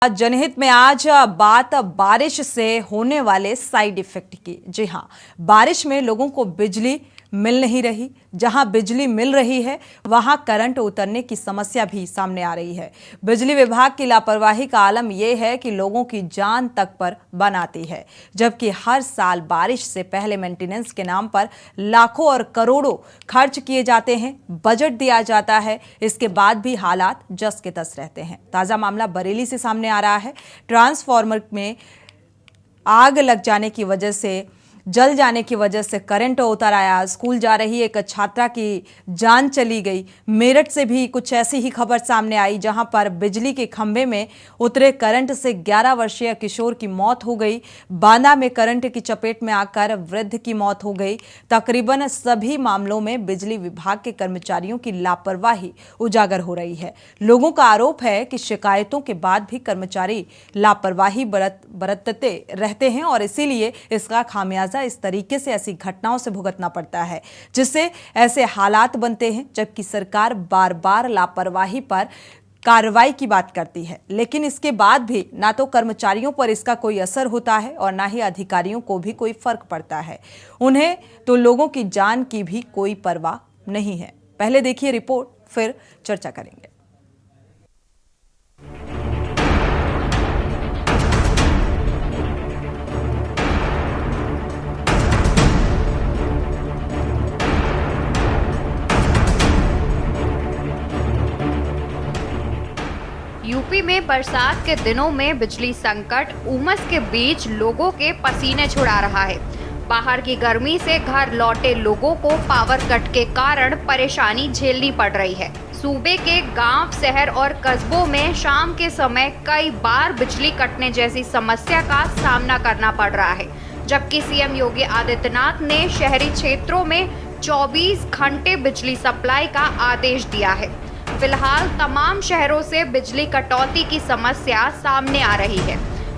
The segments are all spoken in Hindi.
जनहित में आज बात बारिश से होने वाले साइड इफेक्ट की। जी हां, बारिश में लोगों को बिजली मिल नहीं रही। जहां बिजली मिल रही है वहां करंट उतरने की समस्या भी सामने आ रही है। बिजली विभाग की लापरवाही का आलम यह है कि लोगों की जान तक पर बनाती है, जबकि हर साल बारिश से पहले मेंटेनेंस के नाम पर लाखों और करोड़ों खर्च किए जाते हैं, बजट दिया जाता है, इसके बाद भी हालात जस के तस रहते हैं। ताजा मामला बरेली से सामने आ रहा है। ट्रांसफार्मर में आग लग जाने की वजह से, जल जाने की वजह से करंट उतर आया। स्कूल जा रही एक छात्रा की जान चली गई। मेरठ से भी कुछ ऐसी ही खबर सामने आई, जहां पर बिजली के खंभे में उतरे करंट से 11 वर्षीय किशोर की मौत हो गई। बांदा में करंट की चपेट में आकर वृद्ध की मौत हो गई। तकरीबन सभी मामलों में बिजली विभाग के कर्मचारियों की लापरवाही उजागर हो रही है। लोगों का आरोप है कि शिकायतों के बाद भी कर्मचारी लापरवाही बरतते रहते हैं और इसीलिए इसका खामियाजा इस तरीके से ऐसी घटनाओं से भुगतना पड़ता है, जिससे ऐसे हालात बनते हैं। जबकि सरकार बार बार लापरवाही पर कार्रवाई की बात करती है, लेकिन इसके बाद भी ना तो कर्मचारियों पर इसका कोई असर होता है और ना ही अधिकारियों को भी कोई फर्क पड़ता है। उन्हें तो लोगों की जान की भी कोई परवाह नहीं है। पहले देखिए रिपोर्ट, फिर चर्चा करेंगे। यूपी में बरसात के दिनों में बिजली संकट उमस के बीच लोगों के पसीने छुड़ा रहा है। बाहर की गर्मी से घर लौटे लोगों को पावर कट के कारण परेशानी झेलनी पड़ रही है। सूबे के गांव, शहर और कस्बों में शाम के समय कई बार बिजली कटने जैसी समस्या का सामना करना पड़ रहा है, जबकि सीएम योगी आदित्यनाथ ने शहरी क्षेत्रों में 24 घंटे बिजली सप्लाई का आदेश दिया है। फिलहाल तमाम शहरों से बिजली कटौती की समस्या सामने आ रही है।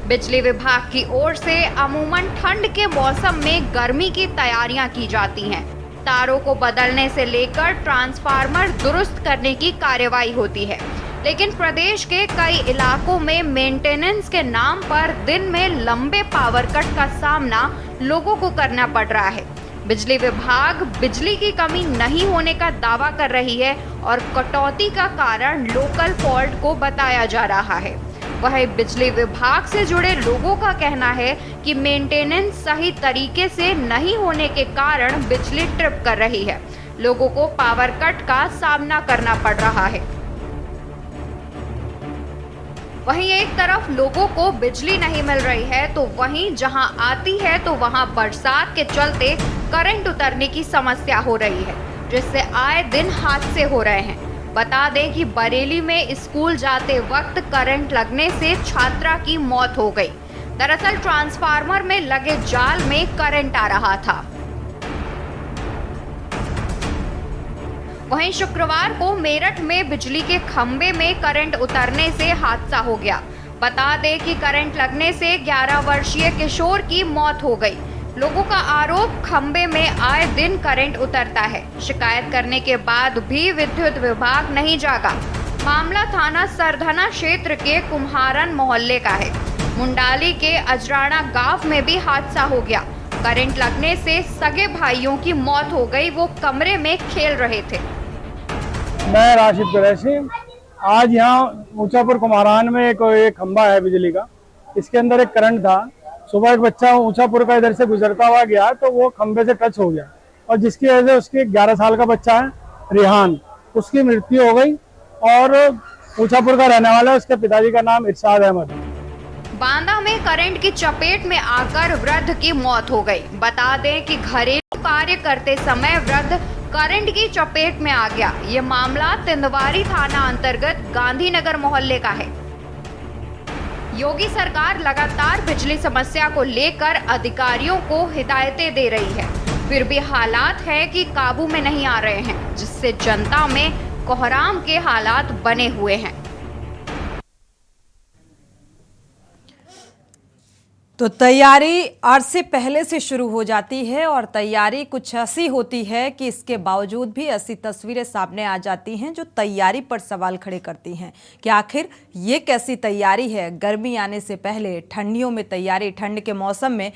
बिजली विभाग की ओर से अमूमन ठंड के मौसम में गर्मी की तैयारियां की जाती हैं। तारों को बदलने से लेकर ट्रांसफार्मर दुरुस्त करने की कार्यवाही होती है, लेकिन प्रदेश के कई इलाकों में मेंटेनेंस के नाम पर दिन में लंबे पावर कट का सामना लोगों को करना पड़ रहा है। बिजली विभाग बिजली की कमी नहीं होने का दावा कर रही है और कटौती का कारण लोकल फॉल्ट को बताया जा रहा है। वहीं बिजली विभाग से जुड़े लोगों का कहना है कि मेंटेनेंस सही तरीके से नहीं होने के कारण बिजली ट्रिप कर रही है। लोगों को पावर कट का सामना करना पड़ रहा है। वहीं एक तरफ लोगों को बिजली नहीं मिल रही है, तो वहीं जहां आती है तो वहां बरसात के चलते करंट उतरने की समस्या हो रही है, जिससे आए दिन हादसे हो रहे हैं। बता दें कि बरेली में स्कूल जाते वक्त करंट लगने से छात्रा की मौत हो गई। दरअसल ट्रांसफार्मर में लगे जाल में करंट आ रहा था। वहीं शुक्रवार को मेरठ में बिजली के खंभे में करंट उतरने से हादसा हो गया। बता दें कि करंट लगने से 11 वर्षीय किशोर की मौत हो गई। लोगों का आरोप, खंभे में आए दिन करंट उतरता है। शिकायत करने के बाद भी विद्युत विभाग नहीं जागा। मामला थाना सरधना क्षेत्र के कुम्हारन मोहल्ले का है। मुंडाली के अजराना गांव में भी हादसा हो गया। करंट लगने से सगे भाइयों की मौत हो गई। वो कमरे में खेल रहे थे। मैं राशिद कुरैशी। आज यहाँ ऊंचापुर कुम्हारान में एक खंबा है बिजली का, इसके अंदर एक करंट था। सुबह एक बच्चा ऊंचापुर का इधर से गुजरता हुआ गया तो वो खंबे से टच हो गया और जिसकी वजह से उसके 11 साल का बच्चा है रिहान, उसकी मृत्यु हो गई और ऊंचापुर का रहने वाला है। उसके पिताजी का नाम इरशाद अहमद। बांदा में करंट की चपेट में आकर वृद्ध की मौत हो गई। बता दें कि घरेलू कार्य करते समय वृद्ध करंट की चपेट में आ गया। ये मामला तिंदवारी थाना अंतर्गत गांधीनगर मोहल्ले का है। योगी सरकार लगातार बिजली समस्या को लेकर अधिकारियों को हिदायतें दे रही है, फिर भी हालात है कि काबू में नहीं आ रहे हैं, जिससे जनता में कोहराम के हालात बने हुए हैं। तो तैयारी अर्ज से पहले से शुरू हो जाती है और तैयारी कुछ ऐसी होती है कि इसके बावजूद भी ऐसी तस्वीरें सामने आ जाती हैं जो तैयारी पर सवाल खड़े करती हैं कि आखिर ये कैसी तैयारी है। गर्मी आने से पहले ठंडियों में तैयारी, ठंड के मौसम में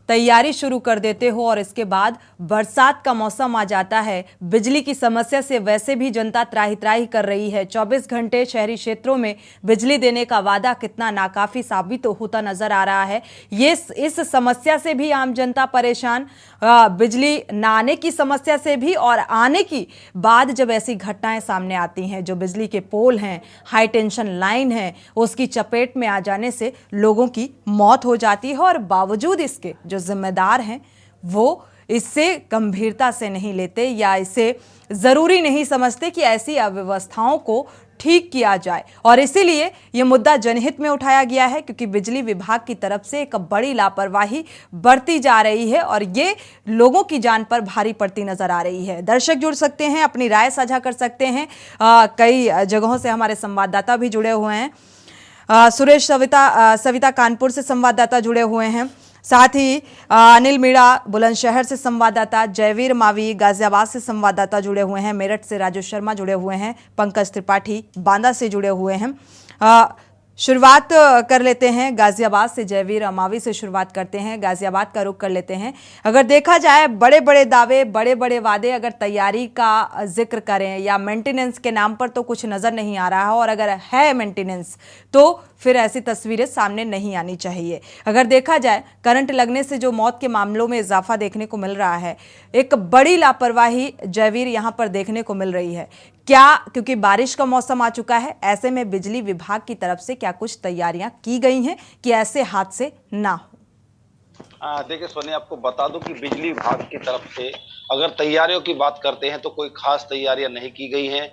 तैयारी शुरू कर देते हो और इसके बाद बरसात का मौसम आ जाता है। बिजली की समस्या से वैसे भी जनता त्राही त्राही कर रही है। 24 घंटे शहरी क्षेत्रों में बिजली देने का वादा कितना नाकाफी साबित होता नजर आ रहा है। ये इस समस्या से भी आम जनता परेशान, बिजली न आने की समस्या से भी, और आने की बाद जब ऐसी घटनाएं सामने आती हैं, जो बिजली के पोल हैं, हाई टेंशन लाइन है, उसकी चपेट में आ जाने से लोगों की मौत हो जाती है और बावजूद इसके जो जिम्मेदार हैं वो इससे गंभीरता से नहीं लेते या इसे जरूरी नहीं समझते कि ऐसी अव्यवस्थाओं को ठीक किया जाए। और इसीलिए ये मुद्दा जनहित में उठाया गया है क्योंकि बिजली विभाग की तरफ से एक बड़ी लापरवाही बरती जा रही है और ये लोगों की जान पर भारी पड़ती नजर आ रही है। दर्शक जुड़ सकते हैं, अपनी राय साझा कर सकते हैं। कई जगहों से हमारे संवाददाता भी जुड़े हुए हैं। सुरेश सविता कानपुर से संवाददाता जुड़े हुए हैं, साथ ही अनिल मीणा बुलंदशहर से संवाददाता, जयवीर मावी गाजियाबाद से संवाददाता जुड़े हुए हैं, मेरठ से राजू शर्मा जुड़े हुए हैं, पंकज त्रिपाठी बांदा से जुड़े हुए हैं। शुरुआत कर लेते हैं गाजियाबाद से, जयवीर अमावी से शुरुआत करते हैं, गाजियाबाद का रुख कर लेते हैं। अगर देखा जाए बड़े बड़े दावे, बड़े बड़े वादे, अगर तैयारी का जिक्र करें या मेंटेनेंस के नाम पर तो कुछ नज़र नहीं आ रहा है, और अगर है मेंटेनेंस तो फिर ऐसी तस्वीरें सामने नहीं आनी चाहिए। अगर देखा जाए करंट लगने से जो मौत के मामलों में इजाफा देखने को मिल रहा है, एक बड़ी लापरवाही जयवीर यहाँ पर देखने को मिल रही है। क्या क्योंकि बारिश का मौसम आ चुका है, ऐसे में बिजली विभाग की तरफ से क्या कुछ तैयारियां की गई हैं कि ऐसे हादसे ना हो? देखिए सोनी, आपको बता दूं कि बिजली विभाग की तरफ से अगर तैयारियों की बात करते हैं तो कोई खास तैयारियां नहीं की गई हैं।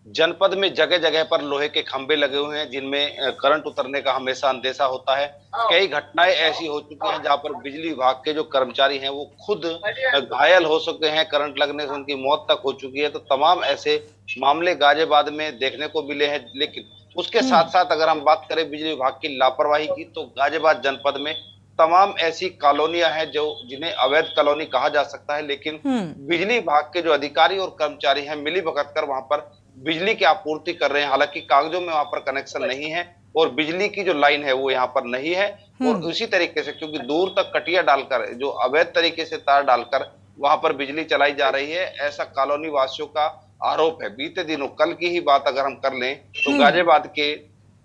जनपद में जगह जगह पर लोहे के खंभे लगे हुए हैं जिनमें करंट उतरने का हमेशा अंदेशा होता है। कई घटनाएं ऐसी हो चुकी हैं जहां पर बिजली विभाग के जो कर्मचारी हैं वो खुद घायल हो चुके हैं, करंट लगने से उनकी मौत तक हो चुकी है। तो तमाम ऐसे मामले गाजियाबाद में देखने को मिले हैं। लेकिन उसके साथ साथ अगर हम बात करें बिजली विभाग की लापरवाही की, तो गाजियाबाद जनपद में तमाम ऐसी कॉलोनियां हैं जो जिन्हें अवैध कॉलोनी कहा जा सकता है, लेकिन बिजली विभाग के जो अधिकारी और कर्मचारी हैं मिली भगत कर वहां पर बिजली की आपूर्ति कर रहे हैं। हालांकि कागजों में वहां पर कनेक्शन नहीं है और बिजली की जो लाइन है वो यहाँ पर नहीं है। और उसी तरीके से क्योंकि दूर तक कटिया डालकर, जो अवैध तरीके से तार डालकर वहां पर बिजली चलाई जा रही है, ऐसा कॉलोनी वासियों का आरोप है। बीते दिनों, कल की ही बात अगर हम कर लें तो गाजियाबाद के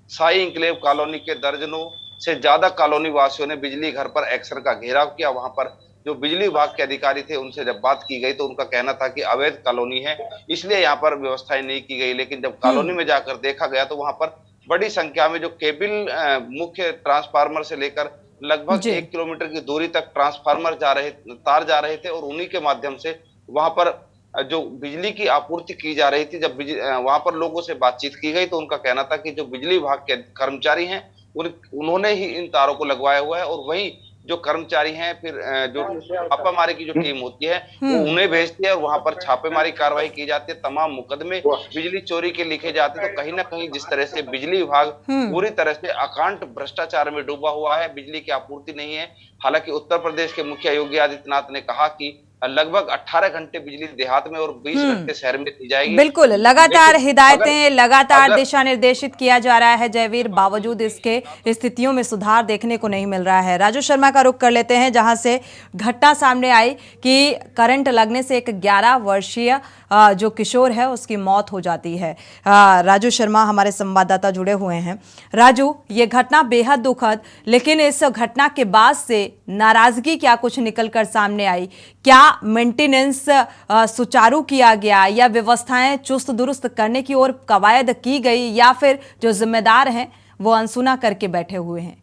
साई इंक्लेव कॉलोनी के दर्जनों से ज्यादा कॉलोनी वासियों ने बिजली घर पर एक्शन का घेराव किया। वहां पर जो बिजली विभाग के अधिकारी थे उनसे जब बात की गई तो उनका कहना था कि अवैध कॉलोनी है, इसलिए यहाँ पर व्यवस्थाएं नहीं की गई। लेकिन जब कॉलोनी में जाकर देखा गया तो वहां पर बड़ी संख्या में जो केबल, मुख्य ट्रांसफार्मर से लेकर लगभग 1 किलोमीटर की दूरी तक ट्रांसफार्मर तार जा रहे थे और उन्हीं के माध्यम से वहां पर जो बिजली की आपूर्ति की जा रही थी। जब वहां पर लोगों से बातचीत की गई तो उनका कहना था कि जो बिजली विभाग के कर्मचारी हैं उन्होंने ही इन तारों को लगवाया हुआ है, और वही जो कर्मचारी हैं फिर जो छापामारी की जो टीम होती है वो उन्हें भेजती है और वहां पर छापेमारी कार्रवाई की जाती है। तमाम मुकदमे बिजली चोरी के लिखे जाते हैं। तो कहीं ना कहीं जिस तरह से बिजली विभाग पूरी तरह से अकांत भ्रष्टाचार में डूबा हुआ है, बिजली की आपूर्ति नहीं है। हालांकि उत्तर प्रदेश के मुखिया योगी आदित्यनाथ ने कहा कि लगभग 18 घंटे बिजली देहात में और 20 घंटे शहर में दी जाएगी। बिल्कुल, लगातार हिदायतें, लगातार दिशा निर्देशित किया जा रहा है जयवीर, बावजूद इसके स्थितियों में सुधार देखने को नहीं मिल रहा है। राजू शर्मा का रुख कर लेते हैं, जहां से घटना सामने आई कि करंट लगने से एक 11 वर्षीय जो किशोर है उसकी मौत हो जाती है। राजू शर्मा हमारे संवाददाता जुड़े हुए हैं। राजू, ये घटना बेहद दुखद, लेकिन इस घटना के बाद से नाराजगी क्या कुछ निकलकर सामने आई? क्या मेंटेनेंस सुचारू किया गया या व्यवस्थाएं चुस्त दुरुस्त करने की ओर कवायद की गई, या फिर जो जिम्मेदार हैं वो अनसुना करके बैठे हुए हैं?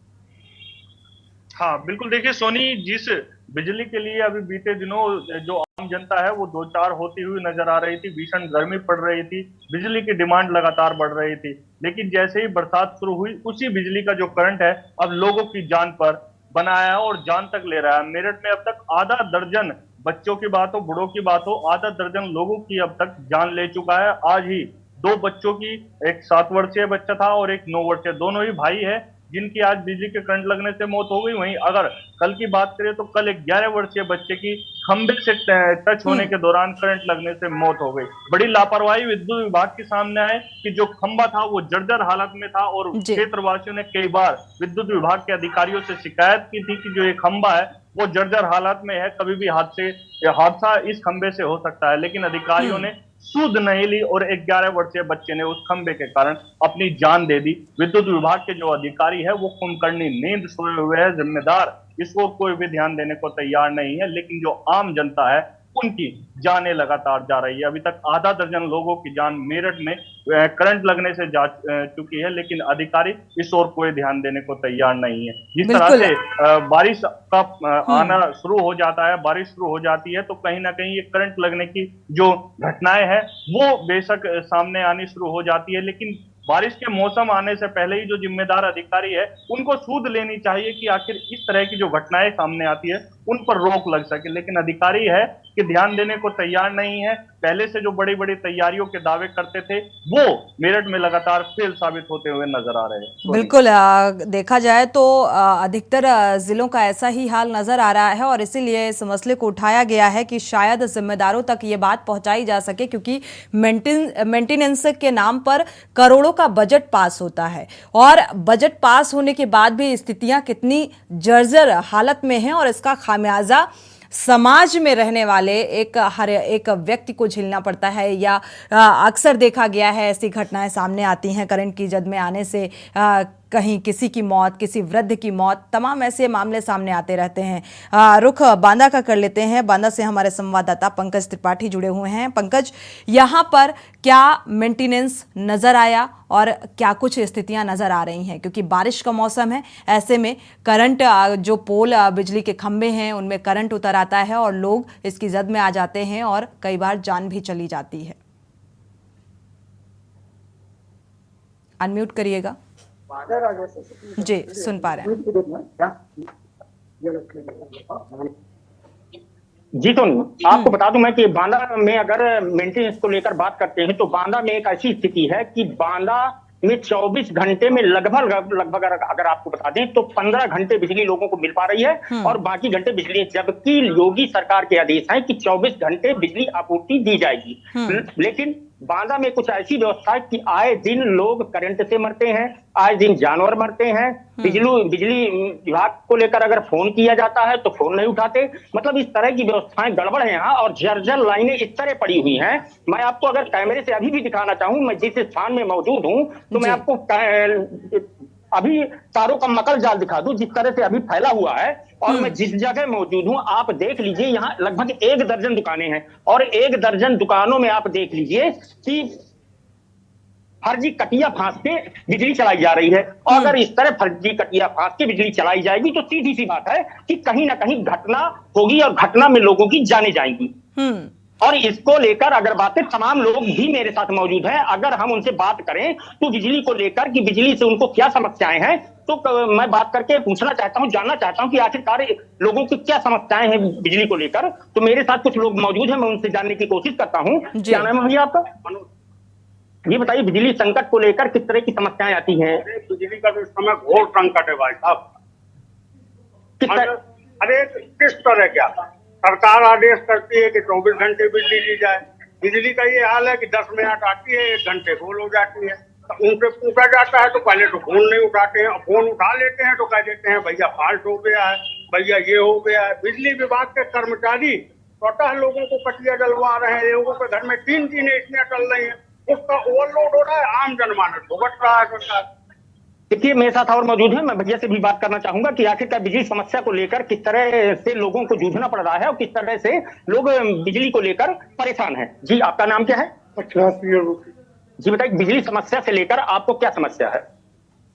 हाँ बिल्कुल, देखिए सोनी, जिस बिजली के लिए अभी बीते दिनों जो आम जनता है वो दो चार होती हुई नजर आ रही थी, भीषण गर्मी पड़ रही थी, बिजली की डिमांड लगातार बढ़ रही थी। लेकिन जैसे ही बरसात शुरू हुई, उसी बिजली का जो करंट है अब लोगों की जान पर बनाया है और जान तक ले रहा है। मेरठ में अब तक आधा दर्जन, बच्चों की बात हो, बूढ़ों की बात हो, आधा दर्जन लोगों की अब तक जान ले चुका है। आज ही 2 बच्चों की, एक 7 वर्षीय बच्चा था और एक 9 वर्षीय, दोनों ही भाई है, जिनकी आज बिजली के करंट लगने से मौत हो गई। वहीं अगर कल की बात करें तो कल एक 11 वर्षीय बच्चे की खंबे से टच होने के दौरान करंट लगने से मौत हो गई। बड़ी लापरवाही विद्युत विभाग के सामने आए कि जो खंबा था वो जर्जर हालत में था और जी। क्षेत्रवासियों ने कई बार विद्युत विभाग के अधिकारियों से शिकायत की थी कि जो ये खंबा है वो जर्जर हालत में है, कभी भी हादसा इस खंबे से हो सकता है। लेकिन अधिकारियों ने सुध नहीं ली और एक 11 वर्षीय बच्चे ने उस खंबे के कारण अपनी जान दे दी। विद्युत विभाग के जो अधिकारी है वो कुंभकर्णी नींद सोए हुए है, जिम्मेदार इसको कोई भी ध्यान देने को तैयार नहीं है। लेकिन जो आम जनता है उनकी जानें लगातार जा रही है। अभी तक आधा दर्जन लोगों की जान मेरठ में करंट लगने से जा चुकी है, लेकिन अधिकारी इस ओर कोई ध्यान देने को तैयार नहीं है। जिस तरह बिल्कुल। से बारिश का आना शुरू हो जाता है, बारिश शुरू हो जाती है, तो कहीं ना कहीं ये करंट लगने की जो घटनाएं हैं वो बेशक सामने आनी शुरू हो जाती है। लेकिन बारिश के मौसम आने से पहले ही जो जिम्मेदार अधिकारी है उनको सूद लेनी चाहिए कि आखिर इस तरह की जो घटनाएं सामने आती है उन पर रोक लग सके। लेकिन अधिकारी है कि ध्यान देने को तैयार नहीं है। पहले से जो बड़ी बड़ी तैयारियों के दावे करते थे वो मेरठ में लगातार फेल साबित होते हुए नजर आ रहे हैं। बिल्कुल, देखा जाए तो अधिकतर जिलों का ऐसा ही हाल नजर आ रहा है और इसीलिए इस मसले को उठाया गया है कि शायद जिम्मेदारों तक ये बात पहुंचाई जा सके, क्योंकि मेंटेनेंस के नाम पर करोड़ों का बजट पास होता है और बजट पास होने के बाद भी स्थितियां कितनी जर्जर हालत में हैं और इसका खामियाजा समाज में रहने वाले हर एक व्यक्ति को झेलना पड़ता है। या अक्सर देखा गया है ऐसी घटनाएं सामने आती हैं करंट की जद में आने से, कहीं किसी की मौत, किसी वृद्ध की मौत, तमाम ऐसे मामले सामने आते रहते हैं। रुख बांदा का कर लेते हैं। बांदा से हमारे संवाददाता पंकज त्रिपाठी जुड़े हुए हैं। पंकज, यहाँ पर क्या मेंटेनेंस नजर आया और क्या कुछ स्थितियां नजर आ रही हैं? क्योंकि बारिश का मौसम है, ऐसे में करंट, जो पोल बिजली के खंभे हैं उनमें करंट उतर आता है और लोग इसकी जद में आ जाते हैं और कई बार जान भी चली जाती है। अनम्यूट करिएगा। जी, सुन पा रहे हैं। जी तो आपको बता दूं मैं कि बांदा में अगर मेंटेनेंस को लेकर बात करते हैं तो बांदा में एक ऐसी स्थिति है कि बांदा में 24 घंटे में लगभग अगर आपको बता दें तो 15 घंटे बिजली लोगों को मिल पा रही है और बाकी घंटे बिजली, जबकि योगी सरकार के आदेश है कि 24 घंटे बिजली आपूर्ति दी जाएगी। लेकिन बांदा में कुछ ऐसी व्यवस्था है कि आए दिन लोग करंट से मरते हैं, आए दिन जानवर मरते हैं। बिजली विभाग को लेकर अगर फोन किया जाता है तो फोन नहीं उठाते। मतलब इस तरह की व्यवस्थाएं गड़बड़ है यहाँ और जर्जर लाइनें इस तरह पड़ी हुई हैं। मैं आपको अगर कैमरे से अभी भी दिखाना चाहूं, मैं जिस स्थान में मौजूद हूं, तो मैं आपको अभी तारों का मकल जाल दिखा दूं जिस तरह से अभी फैला हुआ है। और मैं जिस जगह मौजूद हूं आप देख लीजिए, यहाँ लगभग 1 दर्जन दुकानें हैं और 1 दर्जन दुकानों में आप देख लीजिए कि फर्जी कटिया फांस के बिजली चलाई जा रही है। और अगर इस तरह फर्जी कटिया फांस के बिजली चलाई जाएगी तो सीधी सी बात है कि कहीं ना कहीं घटना होगी और घटना में लोगों की जानें जाएंगी। और इसको लेकर अगर बातें, तमाम लोग भी मेरे साथ मौजूद हैं, अगर हम उनसे बात करें तो बिजली को लेकर कि बिजली से उनको क्या समस्याएं हैं, तो मैं बात करके पूछना चाहता हूं, जानना चाहता हूं कि आखिरकार लोगों की क्या समस्याएं हैं बिजली को लेकर। तो मेरे साथ कुछ लोग मौजूद हैं, मैं उनसे जानने की कोशिश करता हूं। क्या नाम है भैया आपका? ये बताइए, बिजली संकट को लेकर किस तरह की समस्याएं आती हैं? बिजली का तो इस समय घोर संकट है भाई साहब। अरे किस तरह क्या सरकार आदेश करती है कि 24 घंटे बिजली दी जाए। बिजली का ये हाल है कि 10 मिनट आती है, 1 घंटे गोल हो जाती है। तो उनसे पूछा जाता है तो पहले तो फोन नहीं उठाते हैं, फोन उठा लेते हैं तो कह देते हैं भैया फॉल्ट हो गया है, भैया ये हो गया है। बिजली विभाग के कर्मचारी स्वतः लोगों को कटिया डलवा रहे हैं, लोगों के घर में 3 चीजें इसमें चल रही है, उसका ओवरलोड हो रहा है, आम जनमानस भुगत रहा है सरकार। देखिए मेरे साथ और मौजूद है, मैं भैया से भी बात करना चाहूंगा कि आखिरकार बिजली समस्या को लेकर किस तरह से लोगों को जूझना पड़ रहा है और किस तरह से लोग बिजली को लेकर परेशान हैं। जी आपका नाम क्या है? जी बताइए, बिजली समस्या से लेकर आपको क्या समस्या है?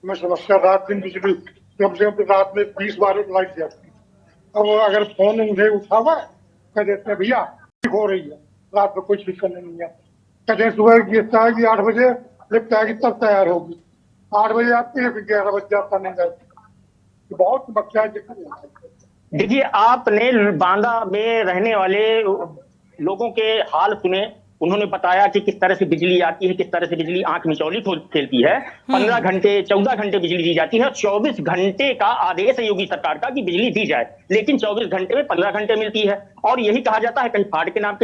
मैं समस्या, रात दिन बिजली कम से कम रात में 20 बार लाइट जाती है। अब अगर फोन मुझे उठा हुआ कह देते हैं भैया हो रही है, रात में कुछ भी करने नहीं है। कहते हैं सुबह गिरता है कि 8 बजे लिफ्ट आएगी तब तैयार होगी, 8 बजे आती है फिर 11 बजे जाता नहीं जाती। बहुत समस्या है। देखिए आपने बांदा में रहने वाले लोगों के हाल सुने, उन्होंने बताया कि किस तरह से बिजली आती है, किस तरह से बिजली आंख मिचौली खेलती है। 15 घंटे 14 घंटे बिजली दी जाती है और 24 घंटे का आदेश है योगी सरकार का कि बिजली दी जाए, लेकिन 24 घंटे में 15 घंटे मिलती है। और यही कहा जाता है कहीं फाड़ के नाम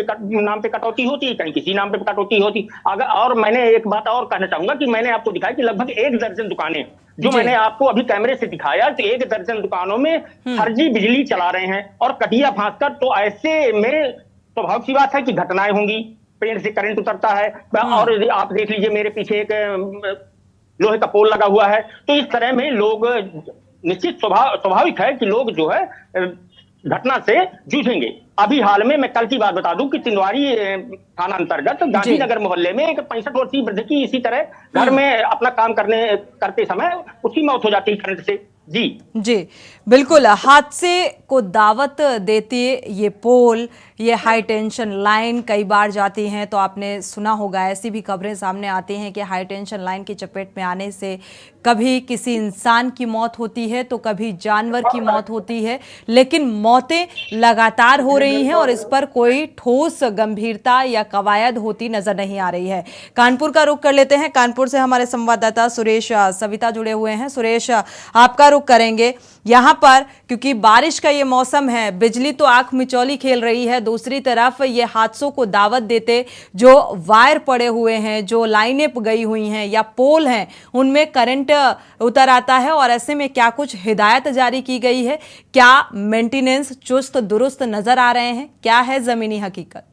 पे कटौती होती है, कहीं किसी नाम पे कटौती होती। अगर और मैंने एक बात और कहना चाहूंगा कि मैंने आपको दिखाया कि लगभग 1 दर्जन दुकानें जो मैंने आपको अभी कैमरे से दिखाया, तो 1 दर्जन दुकानों में फर्जी बिजली चला रहे हैं और कटिया फांसकर। तो ऐसे में स्वाभाविक सी बात है कि घटनाएं होंगी, पेड़ से करंट उतरता है। और आप देख लीजिए मेरे पीछे एक लोहे का पोल लगा हुआ है। तो इस तरह में लोग निश्चित स्वाभाविक है कि लोग जो है घटना से जूझेंगे। अभी हाल में मैं कल की बात बता दूं कि तिंदवारी थाना अंतर्गत गांधीनगर मोहल्ले में एक 65 वर्षीय वृद्ध की इसी तरह घर में अपना काम करते समय उसकी मौत हो जाती है करंट से। जी बिल्कुल, हादसे को दावत देते ये पोल, ये हाई टेंशन लाइन कई बार जाती हैं। तो आपने सुना होगा, ऐसी भी खबरें सामने आती हैं कि हाई टेंशन लाइन की चपेट में आने से कभी किसी इंसान की मौत होती है तो कभी जानवर की मौत होती है, लेकिन मौतें लगातार हो रही हैं और इस पर कोई ठोस गंभीरता या कवायद होती नजर नहीं आ रही है। कानपुर का रुख कर लेते हैं। कानपुर से हमारे संवाददाता सुरेश सविता जुड़े हुए हैं। सुरेश, आपका रुख करेंगे यहां पर, क्योंकि बारिश का ये मौसम है, बिजली तो आंख मिचौली खेल रही है, दूसरी तरफ ये हादसों को दावत देते जो वायर पड़े हुए हैं, जो लाइनें गई हुई हैं या पोल हैं, उनमें करंट उतर आता है। और ऐसे में क्या कुछ हिदायत जारी की गई है? क्या मेंटेनेंस चुस्त दुरुस्त नजर आ रहे हैं? क्या है जमीनी हकीकत?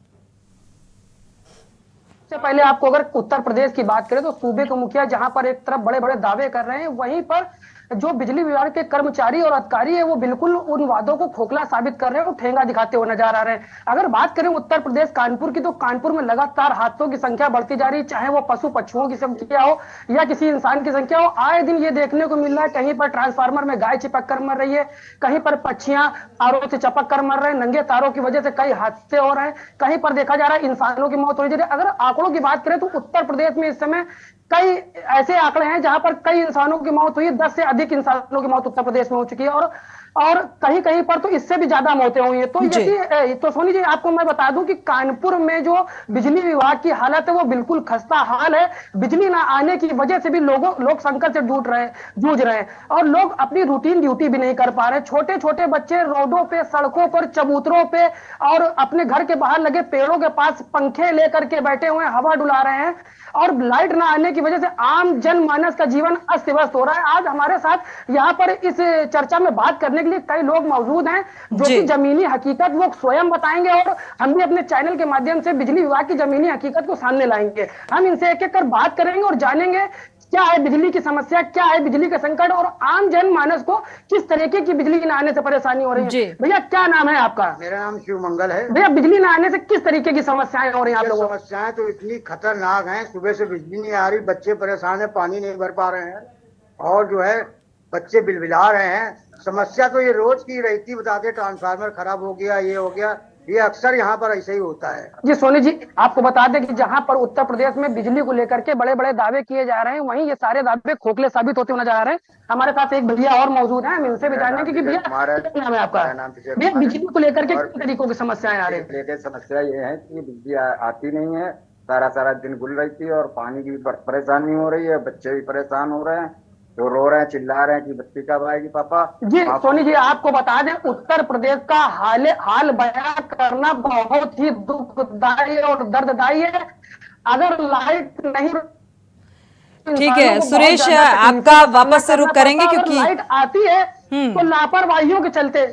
सबसे पहले आपको अगर उत्तर प्रदेश की बात करें तो सूबे के मुखिया जहां पर एक तरफ बड़े बड़े दावे कर रहे हैं, वहीं पर जो बिजली विभाग के कर्मचारी और अधिकारी है वो बिल्कुल उन वादों को खोखला साबित कर रहे हैं, वो ठेंगा दिखाते हुए नजर आ रहे हैं। अगर बात करें उत्तर प्रदेश कानपुर की, तो कानपुर में लगातार हादसों की संख्या बढ़ती जा रही है, चाहे वो पशु पक्षियों की संख्या हो या किसी इंसान की संख्या हो। आए दिन ये देखने को मिल रहा है, कहीं पर ट्रांसफार्मर में गाय चिपक कर मर रही है, कहीं पर पक्षियां तारों से चपक कर मर रहे हैं, नंगे तारों की वजह से कई हादसे हो रहे हैं, कहीं पर देखा जा रहा है इंसानों की मौत हो रही है। अगर आंकड़ों की बात करें तो उत्तर प्रदेश में इस समय कई ऐसे आंकड़े हैं जहां पर कई इंसानों की मौत हुई है, 10 से अधिक इंसानों की मौत उत्तर प्रदेश में हो चुकी है और कहीं कहीं पर तो इससे भी ज्यादा मौतें हुई हैं। तो यदि तो सोनी जी, आपको मैं बता दूं कि कानपुर में जो बिजली विभाग की हालत है वो बिल्कुल खस्ता हाल है। बिजली ना आने की वजह से भी लोग संकट से जूझ रहे हैं और लोग अपनी रूटीन ड्यूटी भी नहीं कर पा रहे। छोटे छोटे बच्चे रोडों पे, सड़कों पर, चबूतरों पे और अपने घर के बाहर लगे पेड़ों के पास पंखे लेकर के बैठे हुए हवा डुला रहे हैं और लाइट ना आने की वजह से आम जनमानस का जीवन अस्त व्यस्त हो रहा है। आज हमारे साथ यहाँ पर इस चर्चा में बात करने के लिए कई लोग मौजूद हैं जो कि जमीनी हकीकत वो स्वयं बताएंगे और हम भी अपने चैनल के माध्यम से बिजली विभाग की जमीनी हकीकत को सामने लाएंगे। हम इनसे एक एक कर बात करेंगे और जानेंगे क्या है बिजली की समस्या, क्या है बिजली का संकट और आम जनमानस को किस तरीके की बिजली न आने से परेशानी हो रही है। भैया क्या नाम है आपका? मेरा नाम शिव मंगल है। भैया बिजली न आने से किस तरीके की समस्याएं हो रही हैं आप लोगों को? समस्याएं तो इतनी खतरनाक हैं, सुबह से बिजली नहीं आ रही, बच्चे परेशान है, पानी नहीं भर पा रहे हैं और जो है बच्चे बिलबिला रहे हैं। समस्या तो ये रोज की रहती, बताते ट्रांसफार्मर खराब हो गया, ये हो गया, ये अक्सर यहाँ पर ऐसे ही होता है। जी सोनी जी, आपको बता दें कि जहाँ पर उत्तर प्रदेश में बिजली को लेकर के बड़े बड़े दावे किए जा रहे हैं, वहीं ये सारे दावे खोखले साबित होते हुए नजर आ रहे हैं। हमारे साथ एक भैया और मौजूद हैं, हम इनसे भी जानेंगे कि भैया क्या नाम है आपका? भैया बिजली को लेकर के किन तरीकों की समस्याएं आ रही है? समस्या ये है कि बिजली आती नहीं है, सारा दिन गुल रहती है और पानी की भी परेशानी हो रही है, बच्चे भी परेशान हो रहे हैं, जो रो रहे हैं, चिल्ला रहे हैं कि बत्ती कब आएगी पापा। जी सोनी जी, आपको बता दें उत्तर प्रदेश का हाल बयां करना बहुत ही दुखदायी और दर्ददायी है। अगर लाइट नहीं, ठीक है सुरेश, आपका वापस से रुख करेंगे क्योंकि लाइट आती है तो लापरवाहियों के चलते।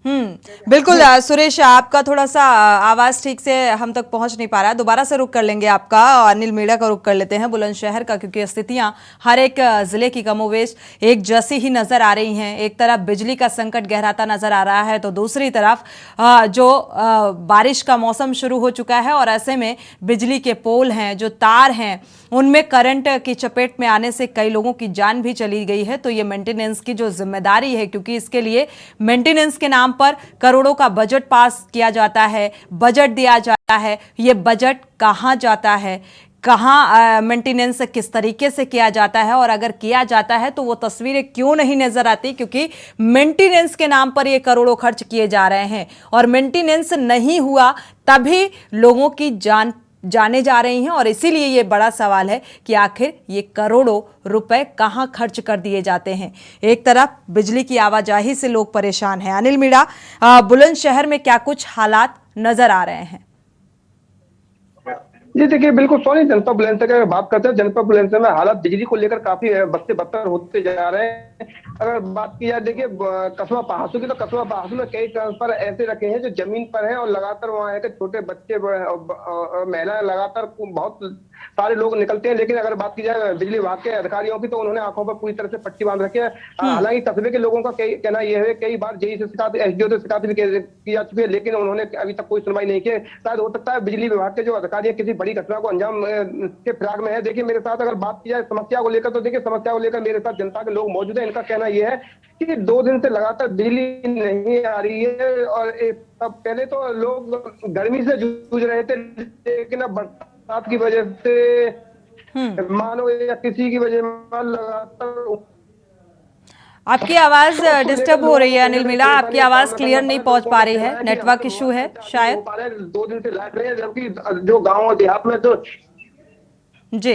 बिल्कुल सुरेश, आपका थोड़ा सा आवाज ठीक से हम तक पहुंच नहीं पा रहा है, दोबारा से रुख कर लेंगे आपका। अनिल मीणा का रुख कर लेते हैं, बुलंदशहर का, क्योंकि स्थितियां हर एक जिले की कमोवेश एक जैसी ही नजर आ रही हैं। एक तरफ बिजली का संकट गहराता नजर आ रहा है तो दूसरी तरफ जो बारिश का मौसम शुरू हो चुका है और ऐसे में बिजली के पोल हैं, जो तार हैं, उनमें करंट की चपेट में आने से कई लोगों की जान भी चली गई है। तो ये मेंटेनेंस की जो जिम्मेदारी है, क्योंकि इसके लिए मेंटेनेंस के नाम पर करोड़ों का बजट पास किया जाता है, बजट दिया जाता है, ये बजट कहाँ जाता है, कहाँ मेंटेनेंस किस तरीके से किया जाता है और अगर किया जाता है तो वो तस्वीरें क्यों नहीं नजर आती? क्योंकि मेंटेनेंस के नाम पर ये करोड़ों खर्च किए जा रहे हैं और मेंटेनेंस नहीं हुआ तभी लोगों की जान जाने जा रही हैं और इसीलिए ये बड़ा सवाल है कि आखिर ये करोड़ों रुपए कहां खर्च कर दिए जाते हैं। एक तरफ बिजली की आवाजाही से लोग परेशान हैं। अनिल मीणा, बुलंदशहर में क्या कुछ हालात नजर आ रहे हैं? जी देखिए, बिल्कुल सोनी, जनपद बुलंदशहर की बात करते हैं। जनपद बुलंदशहर में हालात बिजली को लेकर काफी बद से बदतर होते जा रहे हैं। अगर बात की जाए, देखिए कस्बा पहासू की, तो कस्बा पहासू में कई ट्रांसफर ऐसे रखे हैं जो जमीन पर हैं और लगातार वहाँ है कि छोटे बच्चे और महिलाएं लगातार बहुत सारे लोग निकलते हैं। लेकिन अगर बात की जाए बिजली विभाग के अधिकारियों की, तो उन्होंने आंखों पर पूरी तरह से पट्टी बांध रखी है। हालांकि कस्बे के लोगों का कहना यह है, कई बार जेई से शिकायत, एसडीओ से शिकायत भी की जा चुकी है, लेकिन उन्होंने अभी तक कोई सुनवाई नहीं की। शायद हो सकता है बिजली विभाग के जो अधिकारी किसी बड़ी घटना को अंजाम के फिराक में है। देखिए मेरे साथ अगर बात की जाए समस्या को लेकर, तो देखिए समस्या को लेकर मेरे साथ जनता के लोग मौजूद है। इनका कहना यह है कि 2 दिन से लगातार बिजली नहीं आ रही है और अब पहले तो लोग गर्मी से जूझ रहे थे, लेकिन अब बरसात की वजह से मानो या किसी की वजह से लगातार। आपकी आवाज डिस्टर्ब हो रही है अनिल मीणा, आपकी आवाज क्लियर नहीं पहुंच पा रही है, नेटवर्क इशू है शायद। 2 दिन से लाइट नहीं है, जबकि जो गांव और देहात में तो जी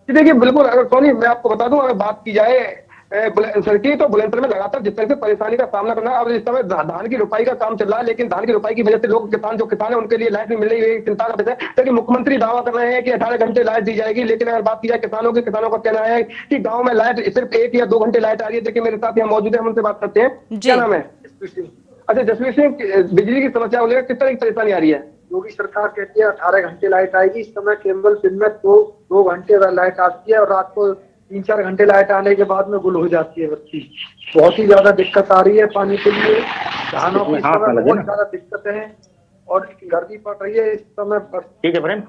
देखिए बिल्कुल। अगर सोनी मैं आपको बता दूं, अगर बात की जाए सड़की, तो बुलंदशहर में लगातार जिस तरह से परेशानी का सामना करना। अब इस समय धान की रुपाई का काम चल रहा है, लेकिन धान की रुपाई की वजह से लोग किसान है उनके लिए लाइट नहीं मिल रही है, चिंता का विषय है। क्योंकि मुख्यमंत्री दावा कर रहे हैं कि 18 घंटे लाइट दी जाएगी, लेकिन अगर बात की जाए किसानों का कहना है कि गाँव में लाइट सिर्फ 1 या 2 घंटे लाइट आ रही है। देखिए मेरे साथ यहाँ मौजूद है, हम उनसे बात करते हैं। क्या नाम है? अच्छा जसवीर सिंह, बिजली की समस्या को लेकर किस तरह की परेशानी आ रही है? योगी सरकार कहती है 18 घंटे लाइट आएगी, इस समय केवल दिन में 2 घंटे लाइट आती है और रात को 3-4 घंटे लाइट आने के बाद में गुल हो जाती है बत्ती। बहुत ही ज्यादा दिक्कत आ रही है पानी के लिए, धानों की समय बहुत ज्यादा दिक्कत है और गर्मी पड़ रही है इस समय। ठीक है फ्रेंड,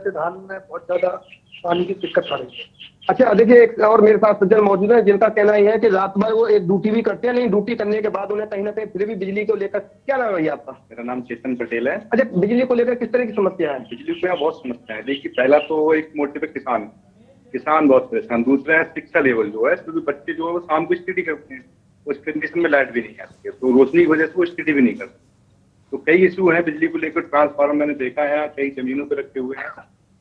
धान में बहुत ज्यादा पानी की दिक्कत आ रही है। अच्छा देखिए, एक और मेरे साथ सज्जन मौजूद है जिनका कहना यह है कि रात भर वो एक ड्यूटी भी करते हैं, लेकिन ड्यूटी करने के बाद उन्हें कहीं ना कहीं फिर भी बिजली को लेकर। क्या नाम है भैया आपका? मेरा नाम चेतन पटेल है। अच्छा, बिजली को लेकर किस तरह की समस्या है? बिजली को यहाँ बहुत समस्या है। देखिए पहला तो एक मोटे पे किसान बहुत परेशान। दूसरा है शिक्षा लेवल जो है, क्योंकि बच्चे जो है वो शाम को स्टडी करते हैं, उस कंडीशन में लाइट भी नहीं आती है, तो रोशनी की वजह से वो स्टडी भी नहीं करते। तो कई इशू है बिजली को लेकर। ट्रांसफार्मर मैंने देखा है कई जमीनों पर रखे हुए हैं,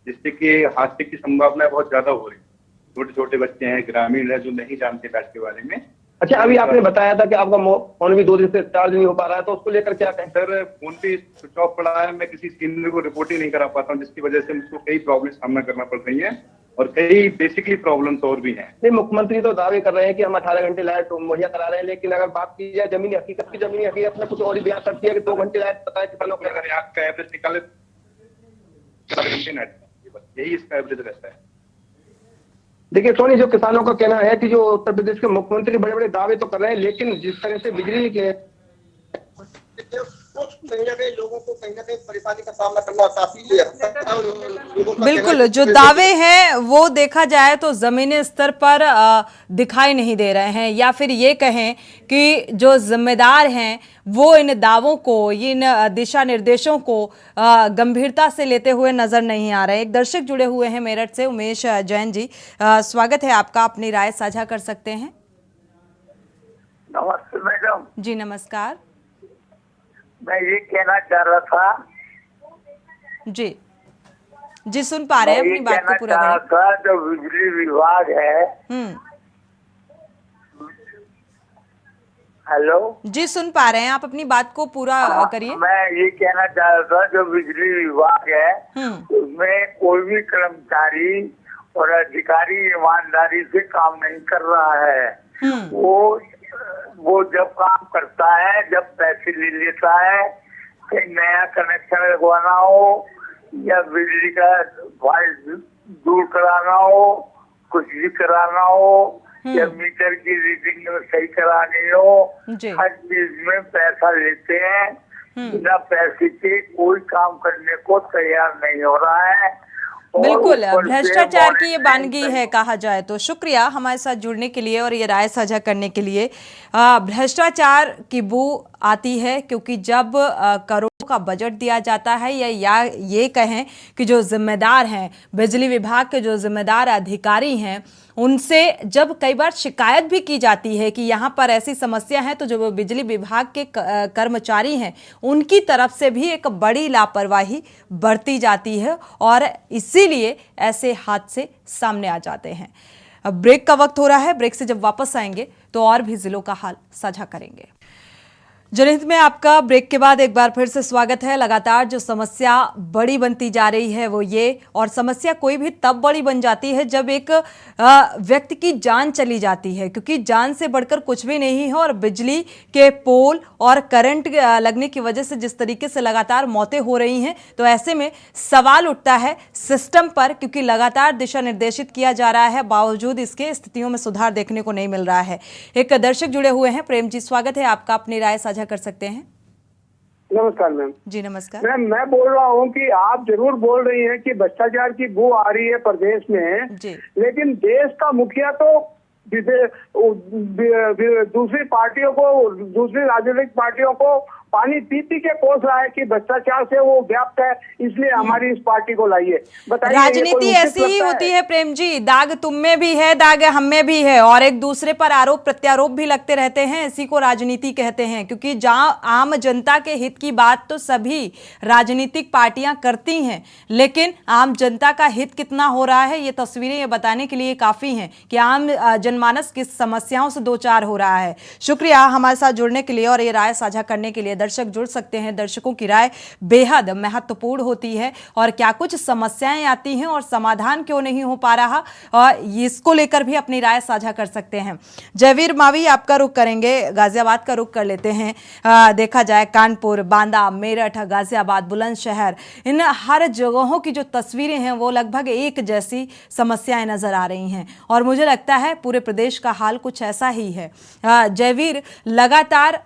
जिससे कि हादसे की संभावना बहुत ज्यादा हो रही है। छोटे छोटे बच्चे हैं, ग्रामीण है, जो नहीं जानते लाइट के बारे में। अच्छा, अभी आपने बताया था कि आपका फोन भी 2 दिन से चार्ज नहीं हो पा रहा है, तो उसको लेकर क्या कहें? सर फोन पे स्विच ऑफ पड़ा है, मैं किसी स्कीम को रिपोर्ट ही नहीं करा पाता हूँ, जिसकी वजह से मुझको कई प्रॉब्लम सामना करना पड़ रही है और कई बेसिकली प्रॉब्लम्स और भी हैं। नहीं, मुख्यमंत्री तो दावे कर रहे हैं कि हम 18 घंटे लाइट मुहैया करा रहे हैं, लेकिन अगर बात की जाए जमीनी हकीकत में कुछ और ही बयान करती है कि 2 घंटे लाइट पता है किसानों को। अगर आपका एवरेज निकाले 4 घंटे लाइट, यही इसका एवरेज रहता है। देखिए सोनी, जो किसानों का कहना है कि जो उत्तर प्रदेश के मुख्यमंत्री बड़े बड़े दावे तो कर रहे हैं, लेकिन जिस तरह से बिजली के कहीं ना कहीं लोगों को कहीं ना कहीं परेशानी का सामना करना काफी। बिल्कुल, जो दावे हैं वो देखा जाए तो जमीनी स्तर पर दिखाई नहीं दे रहे हैं, या फिर ये कहें कि जो जिम्मेदार हैं वो इन दावों को, इन दिशा निर्देशों को गंभीरता से लेते हुए नजर नहीं आ रहे। एक दर्शक जुड़े हुए हैं मेरठ से, उमेश जैन जी, स्वागत है आपका, अपनी राय साझा कर सकते हैं। नमस्ते मैडम। जी नमस्कार। मैं ये कहना चाह रहा था जी सुन पा रहे हैं, अपनी बात को पूरा करें। जो बिजली विभाग है, हेलो जी सुन पा रहे हैं, आप अपनी बात को पूरा करिए। मैं ये कहना चाह रहा था, जो बिजली विभाग है उसमें कोई भी कर्मचारी और अधिकारी ईमानदारी से काम नहीं कर रहा है। वो जब काम करता है, जब पैसे ले लेता है, कहीं नया कनेक्शन लगवाना हो या बिजली का फाइल दूर कराना हो, कुछ भी कराना हो या मीटर की रीडिंग सही करानी हो, हर चीज में पैसा लेते हैं। बिना पैसे के कोई काम करने को तैयार नहीं हो रहा है। बिल्कुल, भ्रष्टाचार की ये वानगी है कहा जाए तो। शुक्रिया हमारे साथ जुड़ने के लिए और ये राय साझा करने के लिए। भ्रष्टाचार की बू आती है, क्योंकि जब करोड़ों का बजट दिया जाता है या ये कहें कि जो जिम्मेदार हैं, बिजली विभाग के जो जिम्मेदार अधिकारी हैं, उनसे जब कई बार शिकायत भी की जाती है कि यहाँ पर ऐसी समस्या है, तो जो बिजली विभाग के कर्मचारी हैं उनकी तरफ से भी एक बड़ी लापरवाही बरती जाती है और इसीलिए ऐसे हादसे सामने आ जाते हैं। अब ब्रेक का वक्त हो रहा है। ब्रेक से जब वापस आएंगे तो और भी जिलों का हाल साझा करेंगे। जनहित में आपका ब्रेक के बाद एक बार फिर से स्वागत है। लगातार जो समस्या बड़ी बनती जा रही है वो ये, और समस्या कोई भी तब बड़ी बन जाती है जब एक व्यक्ति की जान चली जाती है, क्योंकि जान से बढ़कर कुछ भी नहीं है। और बिजली के पोल और करंट लगने की वजह से जिस तरीके से लगातार मौतें हो रही हैं, तो ऐसे में सवाल उठता है सिस्टम पर, क्योंकि लगातार दिशा निर्देशित किया जा रहा है, बावजूद इसके स्थितियों में सुधार देखने को नहीं मिल रहा है। एक दर्शक जुड़े हुए हैं। प्रेम जी, स्वागत है आपका, अपनी राय साझा कर सकते हैं। नमस्कार मैम। जी नमस्कार। मैम, मैं बोल रहा हूँ कि आप जरूर बोल रही हैं कि भ्रष्टाचार की बू आ रही है प्रदेश में जी। लेकिन देश का मुखिया तो दूसरी पार्टियों को, दूसरी राजनीतिक पार्टियों को पानी पी पी के कोस रहा है कि भ्रष्टाचार से वो व्याप्त है, इसलिए हमारी इस पार्टी को लाइए। बताइए, राजनीति ऐसी ही होती है प्रेम जी, दाग तुम में भी है, दाग हम में भी है, और एक दूसरे पर आरोप प्रत्यारोप भी लगते रहते हैं। इसी को राजनीति कहते हैं, क्योंकि जहां आम जनता के हित की बात तो सभी राजनीतिक पार्टियां करती हैं, लेकिन आम जनता का हित कितना हो रहा है ये तस्वीरें ये बताने के लिए काफी हैं कि आम जनमानस किस समस्याओं से दो चार हो रहा है। शुक्रिया हमारे साथ जुड़ने के लिए और ये राय साझा करने के लिए। दर्शक जुड़ सकते हैं। दर्शकों की राय बेहद महत्वपूर्ण होती है, और क्या कुछ समस्याएं आती हैं और समाधान क्यों नहीं हो पा रहा, और इसको लेकर भी अपनी राय साझा कर सकते हैं। जयवीर मावी, आपका रुख करेंगे, गाजियाबाद का रुख कर लेते हैं। देखा जाए कानपुर, बांदा, मेरठ, गाजियाबाद, बुलंदशहर, इन हर जगहों की जो तस्वीरें हैं वो लगभग एक जैसी समस्याएं नजर आ रही हैं, और मुझे लगता है पूरे प्रदेश का हाल कुछ ऐसा ही है। जयवीर, लगातार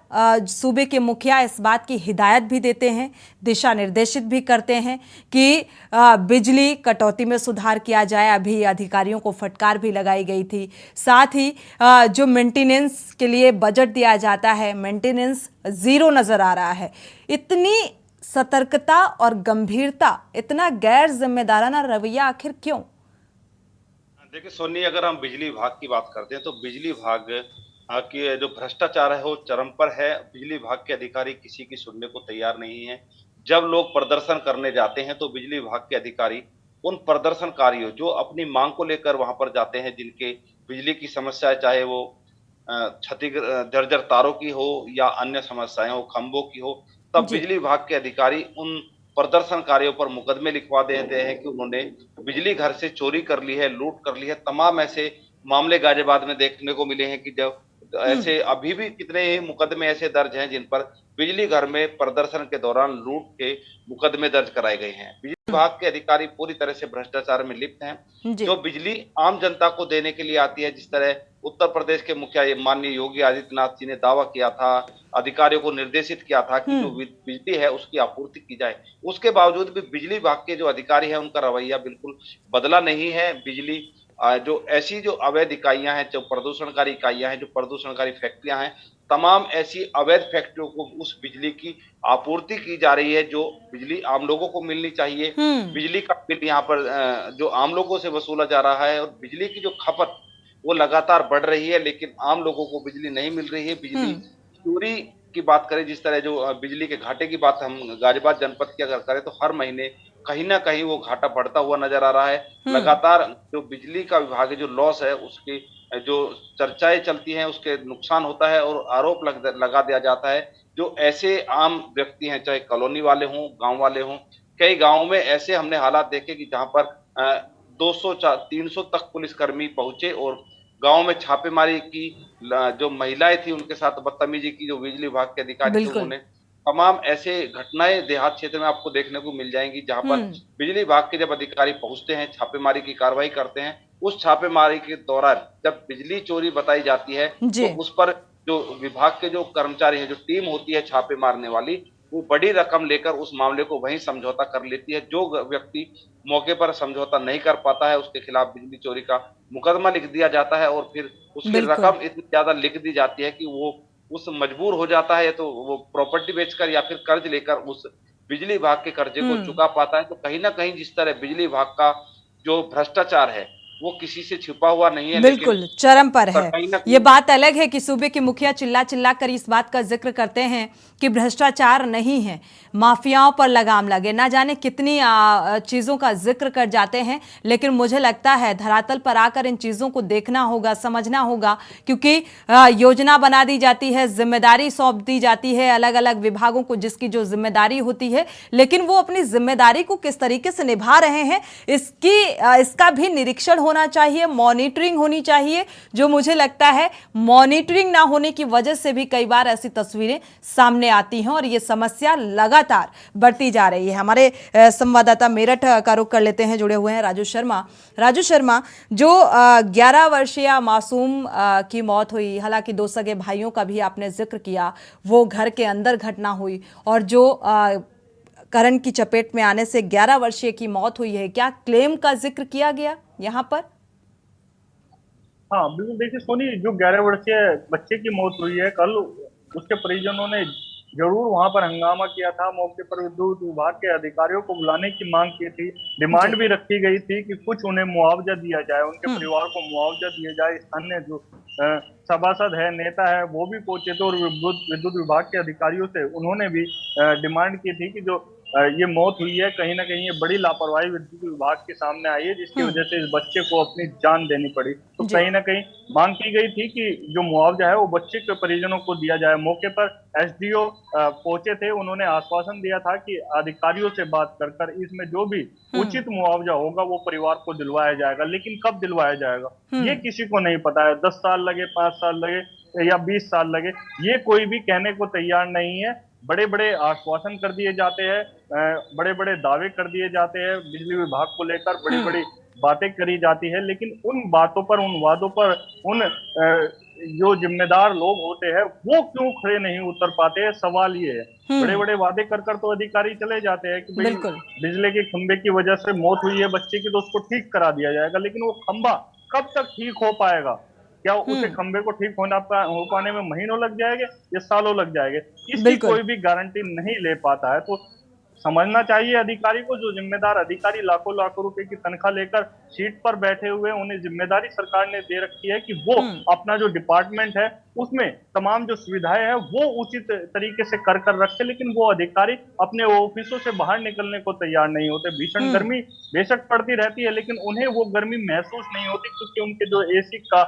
सूबे के मुखिया इस बात की हिदायत भी देते हैं, दिशा निर्देशित भी करते हैं कि बिजली कटौती में सुधार किया जाए। अभी अधिकारियों को फटकार भी लगाई गई थी। साथ ही जो मेंटेनेंस के लिए बजट दिया जाता है, मेंटेनेंस जीरो नजर आ रहा है। इतनी सतर्कता और गंभीरता, इतना गैर जिम्मेदाराना रवैया आखिर क्यों? देखिए सोनी, अगर हम बिजली विभाग की बात करते हैं तो बिजली विभाग कि जो भ्रष्टाचार है वो चरम पर है। बिजली विभाग के अधिकारी किसी की सुनने को तैयार नहीं है। जब लोग प्रदर्शन करने जाते हैं तो बिजली विभाग के अधिकारी उन प्रदर्शनकारियों जो अपनी मांग को लेकर वहां पर जाते हैं, जिनके बिजली की समस्या है, चाहे वो क्षति जर्जर तारों की हो या अन्य समस्याएं हो, खंभों की हो, तब बिजली विभाग के अधिकारी उन प्रदर्शनकारियों पर मुकदमे लिखवा देते हैं कि उन्होंने बिजली घर से चोरी कर ली है, लूट कर ली है। तमाम ऐसे मामले गाजियाबाद में देखने को मिले हैं कि जब ऐसे अभी भी कितने ही मुकदमे ऐसे दर्ज हैं जिन पर बिजली घर में प्रदर्शन के दौरान लूट के मुकदमे दर्ज कराए गए हैं। बिजली विभाग के अधिकारी पूरी तरह से भ्रष्टाचार में लिप्त हैं। जो बिजली आम जनता को देने के लिए आती है, जिस तरह उत्तर प्रदेश के मुखिया माननीय योगी आदित्यनाथ जी ने दावा किया था, अधिकारियों को निर्देशित किया था कि जो बिजली है उसकी आपूर्ति की जाए, उसके बावजूद भी बिजली विभाग के जो अधिकारी हैं उनका रवैया बिल्कुल बदला नहीं है। बिजली जो ऐसी जो अवैध इकाइयां हैं, जो प्रदूषणकारी इकाइयां हैं, जो प्रदूषणकारी फैक्ट्रियां हैं, तमाम ऐसी अवैध फैक्ट्रियों को उस बिजली की आपूर्ति की जा रही है जो बिजली आम लोगों को मिलनी चाहिए। बिजली का बिल यहाँ पर जो आम लोगों से वसूला जा रहा है, और बिजली की जो खपत वो लगातार बढ़ रही है, लेकिन आम लोगों को बिजली नहीं मिल रही है। बिजली चोरी की बात करें, जिस तरह जो बिजली के घाटे की बात हम गाजियाबाद जनपद की अगर करें, तो हर महीने कहीं ना कहीं वो घाटा बढ़ता हुआ नजर आ रहा है। लगातार जो बिजली का विभाग है, जो लॉस है, उसकी जो चर्चाएं चलती हैं, उसके नुकसान होता है और आरोप लगा दिया जाता है। जो ऐसे आम व्यक्ति हैं, चाहे कॉलोनी वाले हों, गांव वाले हों, कई गांवों में ऐसे हमने हालात देखे कि जहां पर 200-300 तक पुलिसकर्मी पहुंचे और गांव में छापेमारी की। जो महिलाएं थी उनके साथ बदतमीजी की, जो बिजली विभाग के अधिकारी थे उन्होंने। तमाम ऐसे घटनाएं देहात क्षेत्र में आपको देखने को मिल जाएंगी, जहां पर बिजली विभाग के जब अधिकारी पहुंचते हैं, छापेमारी की कार्रवाई करते हैं, उस छापेमारी के दौरान जब बिजली चोरी बताई जाती है तो उस पर जो विभाग के जो कर्मचारी हैं, जो टीम होती है छापे मारने वाली, वो बड़ी रकम लेकर उस मामले को वहीं समझौता कर लेती है। जो व्यक्ति मौके पर समझौता नहीं कर पाता है उसके खिलाफ बिजली चोरी का मुकदमा लिख दिया जाता है, और फिर उसकी रकम इतनी ज्यादा लिख दी जाती है कि वो उस मजबूर हो जाता है, तो वो प्रॉपर्टी बेचकर या फिर कर्ज लेकर उस बिजली विभाग के कर्जे को चुका पाता है। तो कहीं ना कहीं जिस तरह बिजली विभाग का जो भ्रष्टाचार है वो किसी से छिपा हुआ नहीं है। बिल्कुल चरम पर है। कहीं ना ये बात अलग है कि सूबे के मुखिया चिल्ला चिल्ला कर इस बात का जिक्र करते हैं कि भ्रष्टाचार नहीं है, माफियाओं पर लगाम लगे, ना जाने कितनी चीजों का जिक्र कर जाते हैं। लेकिन मुझे लगता है धरातल पर आकर इन चीजों को देखना होगा, समझना होगा, क्योंकि योजना बना दी जाती है, जिम्मेदारी सौंप दी जाती है अलग अलग विभागों को, जिसकी जो जिम्मेदारी होती है, लेकिन वो अपनी जिम्मेदारी को किस तरीके से निभा रहे हैं इसका भी निरीक्षण होना चाहिए, मॉनिटरिंग होनी चाहिए। जो मुझे लगता है मॉनिटरिंग ना होने की वजह से भी कई बार ऐसी तस्वीरें सामने आती हैं और ये समस्या लगातार बढ़ती जा रही है। हमारे संवाददाता मेरठ का रुख कर लेते हैं, जुड़े हुए हैं राजू शर्मा। राजू शर्मा, जो 11 वर्षीय मासूम की मौत हुई, हालांकि 2 सगे भाइयों का भी आपने जिक्र किया, वो घर के अंदर घटना हुई और जो करंट की चपेट में आने से 11 वर्षीय की मौत हुई है, क्या क्लेम का जिक्र किया गया यहाँ पर? हाँ बिल्कुल, देखिए सोनी, जो 11 वर्षीय बच्चे की मौत हुई है कल, उसके परिजनों ने जरूर वहां पर हंगामा किया था। मौके पर विद्युत विभाग के अधिकारियों को बुलाने की मांग की थी, डिमांड भी रखी गई थी कि कुछ उन्हें मुआवजा दिया जाए, उनके परिवार को मुआवजा दिया जाए। स्थानीय जो सभासद है, नेता है, वो भी पहुंचे थे और विद्युत विभाग के अधिकारियों से उन्होंने भी डिमांड की थी कि जो ये मौत हुई है, कहीं ना कहीं ये बड़ी लापरवाही विद्युत विभाग के सामने आई है, जिसकी वजह से इस बच्चे को अपनी जान देनी पड़ी। तो कहीं ना कहीं मांग की गई थी कि जो मुआवजा है वो बच्चे के परिजनों को दिया जाए। मौके पर एसडीओ पहुंचे थे, उन्होंने आश्वासन दिया था कि अधिकारियों से बात कर इसमें जो भी उचित मुआवजा होगा वो परिवार को दिलवाया जाएगा। लेकिन कब दिलवाया जाएगा ये किसी को नहीं पता है। 10 साल लगे, 5 साल लगे या 20 साल लगे, ये कोई भी कहने को तैयार नहीं है। बड़े बड़े आश्वासन कर दिए जाते हैं, बड़े बड़े दावे कर दिए जाते हैं, बिजली विभाग को लेकर बड़ी बड़ी बातें करी जाती है, लेकिन उन बातों पर, उन वादों पर उन जो जिम्मेदार लोग होते हैं वो क्यों खड़े नहीं उतर पाते हैं। सवाल ये है। बड़े बड़े वादे कर तो अधिकारी चले जाते हैं कि भाई बिजली के खंभे की वजह से मौत हुई है बच्चे की, तो उसको ठीक करा दिया जाएगा। लेकिन वो खंभा कब तक ठीक हो पाएगा? क्या उसे खंबे को ठीक हो पाने में महीनों लग जाएंगे या सालों लग जाएंगे? इसकी कोई भी गारंटी नहीं ले पाता है। तो समझना चाहिए अधिकारी को, जो जिम्मेदार अधिकारी लाखों लाखों रुपए की तनख्वाह लेकर सीट पर बैठे हुए, उन्हें जिम्मेदारी सरकार ने दे रखी है कि वो अपना जो डिपार्टमेंट है उसमें तमाम जो सुविधाएं हैं वो उचित तरीके से कर रखे। लेकिन वो अधिकारी अपने ऑफिसों से बाहर निकलने को तैयार नहीं होते। भीषण गर्मी बेशक पड़ती रहती है, लेकिन उन्हें वो गर्मी महसूस नहीं होती, क्योंकि उनके जो एसी का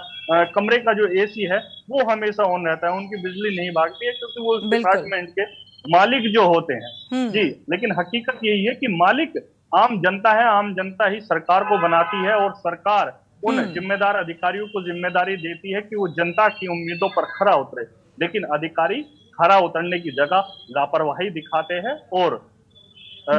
कमरे का जो एसी है वो हमेशा ऑन रहता है। उनकी बिजली नहीं भागती है क्योंकि वो उस डिपार्टमेंट के मालिक जो होते हैं जी। लेकिन हकीकत यही है कि मालिक आम जनता है, आम जनता ही सरकार को बनाती है और सरकार उन जिम्मेदार अधिकारियों को जिम्मेदारी देती है कि वो जनता की उम्मीदों पर खरा उतरे। लेकिन अधिकारी खरा उतरने की जगह लापरवाही दिखाते हैं और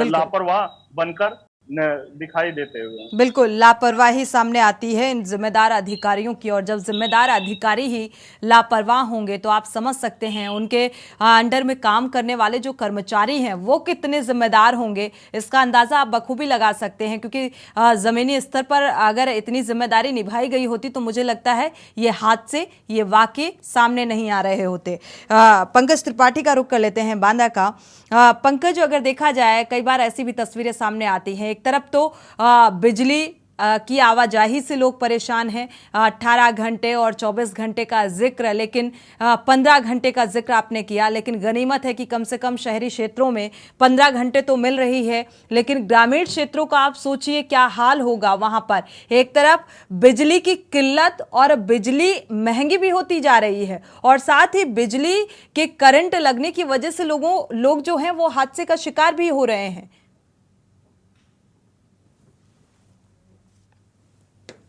लापरवाह बनकर दिखाई देते हुए। बिल्कुल लापरवाही सामने आती है इन जिम्मेदार अधिकारियों की, और जब जिम्मेदार अधिकारी ही लापरवाह होंगे तो आप समझ सकते हैं उनके अंडर में काम करने वाले जो कर्मचारी हैं वो कितने जिम्मेदार होंगे। इसका अंदाजा आप बखूबी लगा सकते हैं, क्योंकि ज़मीनी स्तर पर अगर इतनी जिम्मेदारी निभाई गई होती तो मुझे लगता है ये हादसे, ये वाकये सामने नहीं आ रहे होते। पंकज त्रिपाठी का रुख कर लेते हैं, बांदा का। पंकज, अगर देखा जाए कई बार ऐसी भी तस्वीरें सामने आती हैं, एक तरफ तो बिजली की आवाजाही से लोग परेशान हैं, 18 घंटे और 24 घंटे का जिक्र, लेकिन 15 घंटे का जिक्र आपने किया। लेकिन गनीमत है कि कम से कम शहरी क्षेत्रों में 15 घंटे तो मिल रही है, लेकिन ग्रामीण क्षेत्रों का आप सोचिए क्या हाल होगा वहां पर। एक तरफ बिजली की किल्लत और बिजली महंगी भी होती जा रही है, और साथ ही बिजली के करंट लगने की वजह से लोग जो हैं वो हादसे का शिकार भी हो रहे हैं।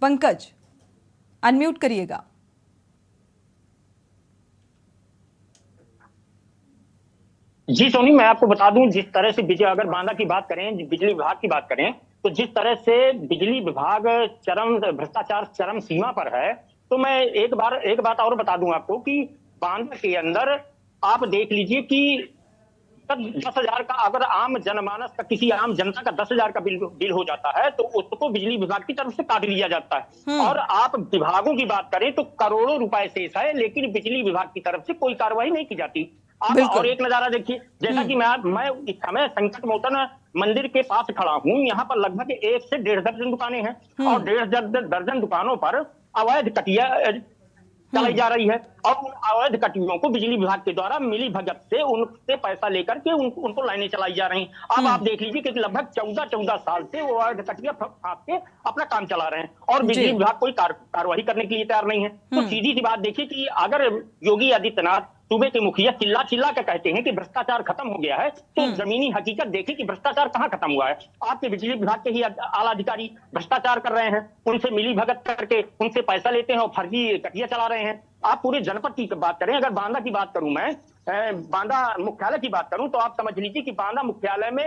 पंकज, अनम्यूट करिएगा। जी सोनी, मैं आपको बता दूं, जिस तरह से बिजली, अगर बांदा की बात करें, बिजली विभाग की बात करें, तो जिस तरह से बिजली विभाग भ्रष्टाचार चरम सीमा पर है, तो मैं एक बात और बता दूं आपको कि बांदा के अंदर आप देख लीजिए कि 10,000 का, अगर आम जनमानस का, किसी आम जनता का 10,000 का बिल हो जाता है तो उसको बिजली विभाग की तरफ से काट लिया जाता है। और आप विभागों की बात करें तो करोड़ों रुपए शेष है, लेकिन बिजली विभाग की तरफ से कोई कार्रवाई नहीं की जाती। आप और एक नजारा देखिए, जैसा कि मैं इस समय संकट मोचन मंदिर के पास खड़ा हूँ, यहाँ पर लगभग 1 से 1.5 दर्जन दुकानें हैं और 1.5 दर्जन दुकानों पर अवैध कटिया चलाई जा रही है और उन अवैध कटियों को बिजली विभाग के द्वारा मिली भगत से उनसे पैसा लेकर के उनको लाइनें चलाई जा रही हैं। अब आप देख लीजिए कि लगभग 14 साल से वो अवैध कटिया फाँक के अपना काम चला रहे हैं और बिजली विभाग कोई कार्रवाई करने के लिए तैयार नहीं है। तो सीधी सी बात देखिए कि अगर योगी आदित्यनाथ सूबे के मुखिया चिल्ला चिल्ला के कहते हैं कि भ्रष्टाचार खत्म हो गया है, तो जमीनी हकीकत देखिए कि भ्रष्टाचार कहाँ खत्म हुआ है। आपके बिजली विभाग के ही आला अधिकारी भ्रष्टाचार कर रहे हैं, उनसे मिली भगत करके उनसे पैसा लेते हैं और फर्जी कटिया चला रहे हैं। आप पूरे जनपद की बात करें, अगर बांदा की बात करूं मैं, बांदा मुख्यालय की बात करूं, तो आप समझ लीजिए कि बांदा मुख्यालय में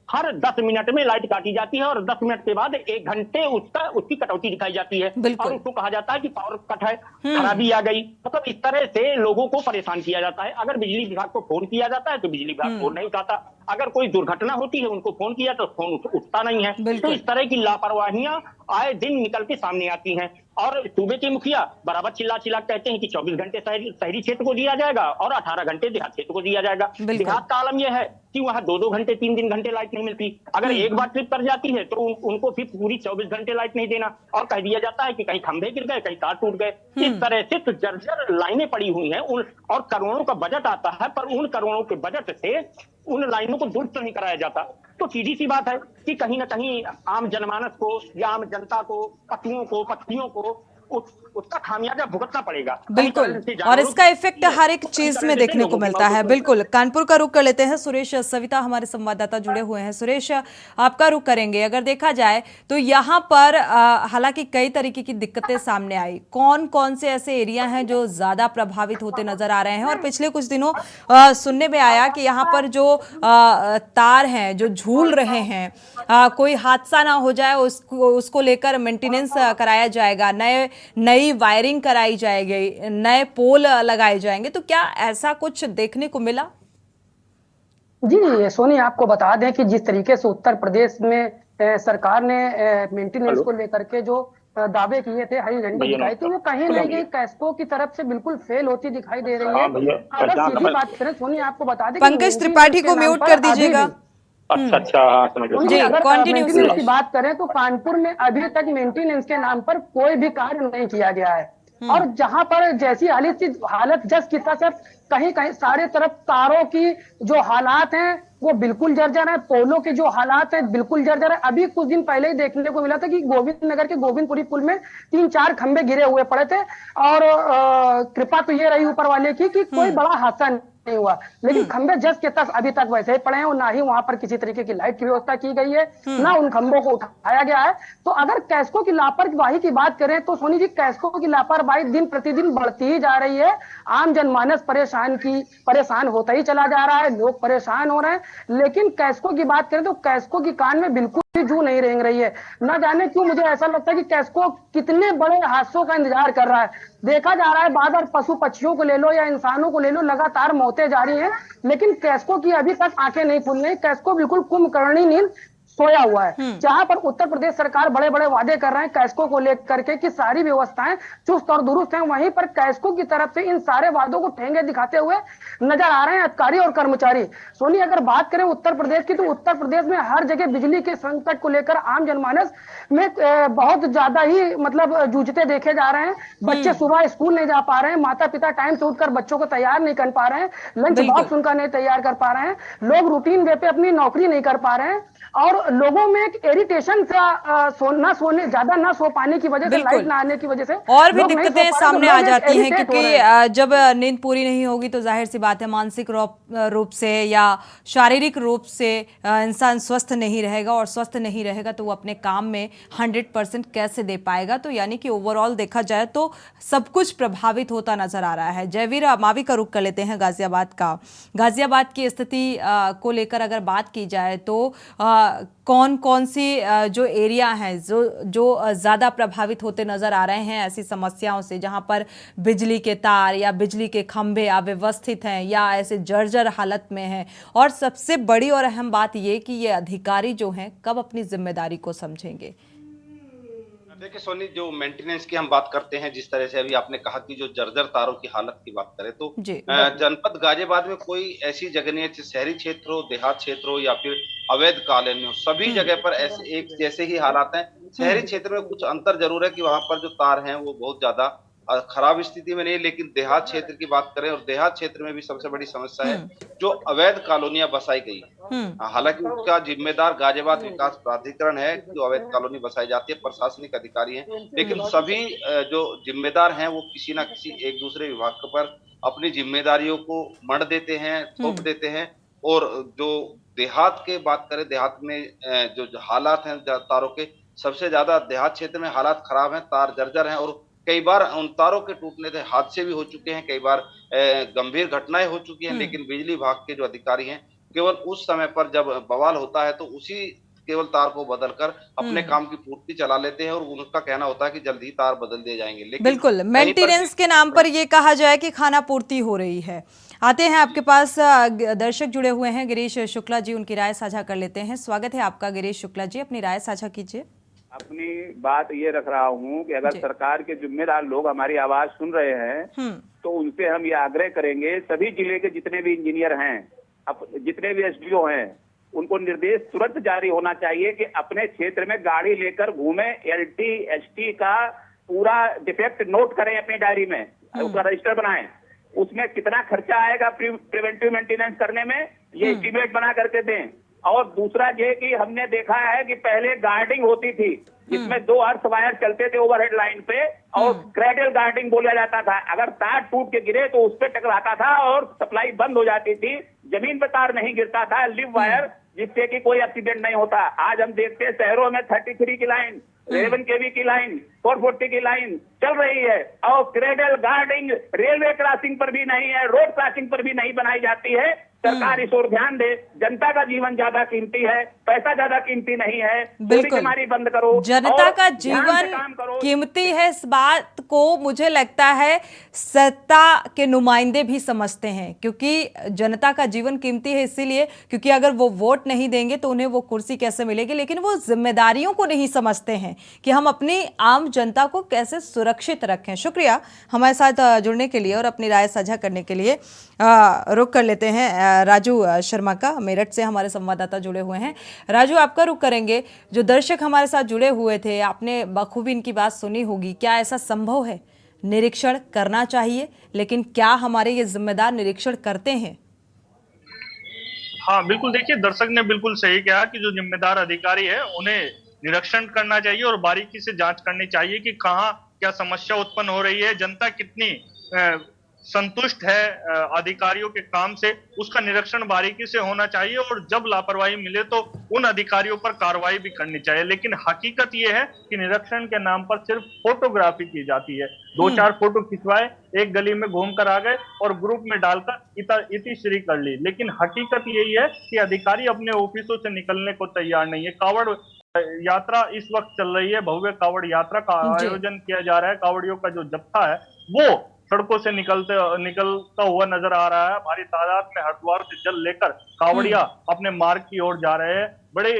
हर 10 मिनट में लाइट काटी जाती है और 10 मिनट के बाद 1 घंटे उसकी कटौती दिखाई जाती है और उसको कहा जाता है कि पावर कट है, खराबी आ गई। मतलब इस तरह से लोगों को परेशान किया जाता है। अगर बिजली विभाग को फोन किया जाता है तो बिजली विभाग फोन नहीं उठाता, अगर कोई दुर्घटना होती है उनको फोन किया तो फोन उठता नहीं है। तो इस तरह की लापरवाहियां आए दिन निकल के सामने आती हैं और सूबे के मुखिया बराबर चिल्ला चिल्ला कहते हैं कि 24 घंटे शहरी क्षेत्र को दिया जाएगा और 18 घंटे देहात क्षेत्र को दिया जाएगा। देहात का आलम यह है कि वहाँ 2-2 घंटे 3-3 घंटे लाइट नहीं मिलती। अगर एक बार ट्रिप कर जाती है तो उनको फिर पूरी 24 घंटे लाइट नहीं देना और कह दिया जाता है कि कहीं खंभे गिर गए, कहीं तार टूट गए। इस तरह से तो जर्जर लाइनें पड़ी हुई हैं और करोड़ों का बजट आता है, पर उन करोड़ों के बजट से उन लाइनों को दुरुस्त नहीं कराया जाता। तो सीधी सी बात है कि कहीं ना कहीं आम जनमानस को या आम जनता को, पतियों को उसका खामियाजा भुगतना पड़ेगा। बिल्कुल, और इसका इफेक्ट हर एक चीज में देखने को मिलता है। बिल्कुल, कानपुर का रुख कर लेते हैं। सुरेश सविता हमारे संवाददाता जुड़े हुए हैं। सुरेश, आपका रुख करेंगे। अगर देखा जाए तो यहाँ पर हालांकि कई तरीके की दिक्कतें सामने आई, कौन कौन से ऐसे एरिया हैं जो ज्यादा प्रभावित होते नजर आ रहे हैं? और पिछले कुछ दिनों सुनने में आया कि यहाँ पर जो तार हैं जो झूल रहे हैं, कोई हादसा ना हो जाए उसको लेकर मेंटेनेंस कराया जाएगा, नई वायरिंग कराई जाएगी, नए पोल लगाए जाएंगे। तो क्या ऐसा कुछ देखने को मिला? जी सोनी, आपको बता दें कि जिस तरीके से उत्तर प्रदेश में सरकार ने मेंटेनेंस को लेकर के जो दावे किए थे, हरी झंडी दिखाई थी, वो कहीं ना कहीं कैस्को की तरफ से बिल्कुल फेल होती दिखाई दे रही है। अगर सीधी बात करें सोनी, आपको बता दें पंकज त्रिपाठी को म्यूट कर दीजिएगा। अच्छा, समझ गया। अगर मेंटेनेंस की बात करें तो कानपुर में अभी तक मेंटेनेंस के नाम पर कोई भी कार्य नहीं किया गया है और जहां पर जैसी हालत जस की तस, कहीं कहीं सारे तरफ तारों की जो हालात हैं वो बिल्कुल जर्जर है, पोलों के जो हालात हैं बिल्कुल जर्जर है। अभी कुछ दिन पहले ही देखने को मिला था कि गोविंद नगर के गोविंदपुरी पुल में 3-4 खंभे गिरे हुए पड़े थे और कृपा तो ये रही ऊपर वाले की कि कोई बड़ा हादसा नहीं हुआ, लेकिन खंभे जस के तस अभी तक वैसे ही पड़े हैं और ना ही वहां पर किसी तरीके की लाइट की व्यवस्था की गई है, ना उन खंभों को उठाया गया है। तो अगर कैस्को की लापरवाही की बात करें तो सोनी जी, कैस्को की लापरवाही दिन प्रतिदिन बढ़ती ही जा रही है। आम जनमानस परेशान होता ही चला जा रहा है, लोग परेशान हो रहे हैं। लेकिन कैस्को की बात करें तो कैस्को की कान में बिल्कुल भी जू नहीं रेंग रही है। न जाने क्यों मुझे ऐसा लगता है कि कैस्को कितने बड़े हादसों का इंतजार कर रहा है। देखा जा रहा है बार-बार पशु पक्षियों को ले लो या इंसानों को ले लो, लगातार मौतें जारी हैं, लेकिन कैस्को की अभी तक आंखें नहीं खुल रही। कैस्को बिल्कुल कुंभकर्णी नींद सोया हुआ है। जहां पर उत्तर प्रदेश सरकार बड़े बड़े वादे कर रहे हैं कैस्को को लेकर के कि सारी व्यवस्थाएं चुस्त और दुरुस्त हैं, वहीं पर कैस्को की तरफ से इन सारे वादों को ठेंगे दिखाते हुए नजर आ रहे हैं अधिकारी और कर्मचारी। सोनी, अगर बात करें उत्तर प्रदेश की तो उत्तर प्रदेश में हर जगह बिजली के संकट को लेकर आम जनमानस में बहुत ज्यादा ही मतलब जूझते देखे जा रहे हैं। बच्चे सुबह स्कूल नहीं जा पा रहे हैं, माता पिता टाइम से उठकर बच्चों को तैयार नहीं कर पा रहे हैं, लंच बॉक्स उनका नहीं तैयार कर पा रहे हैं, लोग रूटीन वे पे अपनी नौकरी नहीं कर पा रहे हैं और लोगों में एक इरिटेशन ज्यादा ना सो पाने की वजह से, लाइट ना आने की वजह से और भी दिक्कतें सामने आ जाती हैं, क्योंकि जब नींद पूरी नहीं होगी तो जाहिर सी बात है मानसिक रूप से या शारीरिक रूप से इंसान स्वस्थ नहीं रहेगा और स्वस्थ नहीं रहेगा तो वो अपने काम में 100% कैसे दे पाएगा। तो यानी कि ओवरऑल देखा जाए तो सब कुछ प्रभावित होता नजर आ रहा है। जयवीर, मावी का रुख कर लेते हैं गाजियाबाद का। गाजियाबाद की स्थिति को लेकर अगर बात की जाए तो कौन कौन सी जो एरिया हैं जो ज़्यादा प्रभावित होते नज़र आ रहे हैं ऐसी समस्याओं से, जहां पर बिजली के तार या बिजली के खंभे अव्यवस्थित हैं या ऐसे जर्जर हालत में हैं? और सबसे बड़ी और अहम बात ये कि ये अधिकारी जो हैं कब अपनी जिम्मेदारी को समझेंगे? देखिए सोनी, जो मेंटेनेंस की हम बात करते हैं, जिस तरह से अभी आपने कहा कि जो जर्जर तारों की हालत की बात करें तो जनपद गाजियाबाद में कोई ऐसी जगह नहीं है, शहरी क्षेत्र हो, देहात क्षेत्र हो या फिर अवैध कॉलोनी हो, सभी जगह पर ऐसे एक जैसे ही हालात हैं। शहरी क्षेत्र में कुछ अंतर जरूर है कि वहां पर जो तार हैं वो बहुत ज्यादा खराब स्थिति में नहीं, लेकिन देहात क्षेत्र की बात करें और देहात क्षेत्र में भी सबसे बड़ी समस्या है जो अवैध कॉलोनियां बसाई गई है। हालांकि उसका जिम्मेदार गाजियाबाद विकास प्राधिकरण है, जो अवैध कॉलोनी बसाई जाती है, प्रशासनिक अधिकारी हैं, लेकिन सभी जो जिम्मेदार हैं वो किसी ना किसी एक दूसरे विभाग पर अपनी जिम्मेदारियों को मढ़ देते हैं, थोप देते हैं। और जो देहात के बात करें, देहात में जो हालात हैं तारों के, सबसे ज्यादा देहात क्षेत्र में हालात खराब हैं, तार जर्जर हैं और कई बार उन तारों के टूटने से हादसे भी हो चुके हैं, कई बार गंभीर घटनाएं हो चुकी हैं। लेकिन बिजली विभाग के जो अधिकारी हैं केवल उस समय पर जब बवाल होता है तो उसी केवल तार को बदलकर अपने काम की पूर्ति चला लेते हैं और उनका कहना होता है कि जल्द ही तार बदल दिए जाएंगे। लेकिन बिल्कुल मेंटेनेंस के नाम पर ये कहा जाए कि खाना पूर्ति हो रही है। आते हैं आपके पास, दर्शक जुड़े हुए हैं, गिरीश शुक्ला जी, उनकी राय साझा कर लेते हैं। स्वागत है आपका गिरीश शुक्ला जी, अपनी राय साझा कीजिए। अपनी बात ये रख रहा हूँ कि अगर सरकार के जिम्मेदार लोग हमारी आवाज सुन रहे हैं तो उनसे हम ये आग्रह करेंगे, सभी जिले के जितने भी इंजीनियर हैं, जितने भी एसडीओ हैं, उनको निर्देश तुरंत जारी होना चाहिए कि अपने क्षेत्र में गाड़ी लेकर घूमे, एलटी एसटी का पूरा डिफेक्ट नोट करें अपनी डायरी में, उसका रजिस्टर बनाएं, उसमें कितना खर्चा आएगा प्रिवेंटिव मेंटेनेंस करने में ये एस्टीमेट बना करके दें। और दूसरा ये कि हमने देखा है कि पहले गार्डिंग होती थी जिसमें 2 अर्थ वायर चलते थे ओवरहेड लाइन पे और क्रेडल गार्डिंग बोला जाता था। अगर तार टूट के गिरे तो उस पर टकराता था और सप्लाई बंद हो जाती थी, जमीन पर तार नहीं गिरता था, लिव वायर, जिससे कि कोई एक्सीडेंट नहीं होता। आज हम देखते हैं शहरों में 33 की लाइन, 11 केवी की लाइन, 440 की लाइन चल रही है और क्रेडल गार्डिंग रेलवे क्रॉसिंग पर भी नहीं है, रोड क्रॉसिंग पर भी नहीं बनाई जाती है। सरकार इस ओर ध्यान दे, जनता का जीवन ज्यादा कीमती है, पैसा ज्यादा कीमती नहीं है। बिल्कुल, बीमारी बंद करो, जनता का जीवन कीमती है, इस बात को मुझे लगता है सत्ता के नुमाइंदे भी समझते हैं, क्योंकि जनता का जीवन कीमती है इसीलिए क्योंकि अगर वो वोट नहीं देंगे तो उन्हें वो कुर्सी कैसे मिलेगी। लेकिन वो जिम्मेदारियों को नहीं समझते हैं कि हम अपनी आम जनता को कैसे सुरक्षित रखें। शुक्रिया हमारे साथ जुड़ने के लिए और अपनी राय साझा करने के लिए। रुक कर लेते हैं राजू शर्मा का, मेरठ से हमारे संवाददाता जुड़े हुए हैं। राजू, आपका रुख करेंगे। जो दर्शक हमारे साथ जुड़े हुए थे, आपने बखूबी इनकी बात सुनी होगी। क्या ऐसा संभव है? निरीक्षण करना चाहिए, लेकिन क्या हमारे ये जिम्मेदार निरीक्षण करते हैं? हाँ बिल्कुल, देखिए दर्शक ने बिल्कुल सही कहा कि जो जिम्मेदार अधिकारी है उन्हें निरीक्षण करना चाहिए और बारीकी से जांच करनी चाहिए कि कहाँ क्या समस्या उत्पन्न हो रही है, जनता कितनी संतुष्ट है अधिकारियों के काम से, उसका निरीक्षण बारीकी से होना चाहिए और जब लापरवाही मिले तो उन अधिकारियों पर कार्रवाई भी करनी चाहिए। लेकिन हकीकत यह है कि निरीक्षण के नाम पर सिर्फ फोटोग्राफी की जाती है। 2-4 फोटो खिंचवाए, एक गली में घूम कर आ गए और ग्रुप में डालकर इतिश्री कर ली। लेकिन हकीकत यही है कि अधिकारी अपने ऑफिसों से निकलने को तैयार नहीं है। कावड़ यात्रा इस वक्त चल रही है, भव्य कावड़ यात्रा का आयोजन किया जा रहा है। कावड़ियों का जो जत्था है वो सड़कों से निकलता हुआ नजर आ रहा है। भारी तादाद में हरिद्वार से जल लेकर कावड़िया अपने मार्ग की ओर जा रहे हैं। बड़े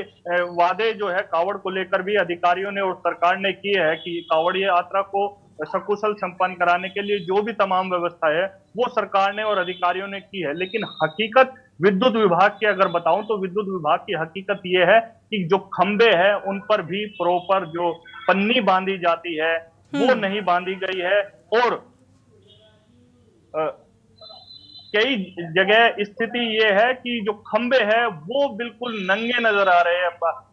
वादे जो है कावड़ को लेकर भी अधिकारियों ने और सरकार ने किए हैं कि कावड़ी यात्रा को सकुशल संपन्न कराने के लिए जो भी तमाम व्यवस्था है वो सरकार ने और अधिकारियों ने की है। लेकिन हकीकत विद्युत विभाग की अगर बताऊं तो विद्युत विभाग की हकीकत ये है कि जो खंबे हैं उन पर भी प्रॉपर जो पन्नी बांधी जाती है वो नहीं बांधी गई है और कई जगह स्थिति ये है कि जो खंबे हैं वो बिल्कुल नंगे नजर आ रहे हैं।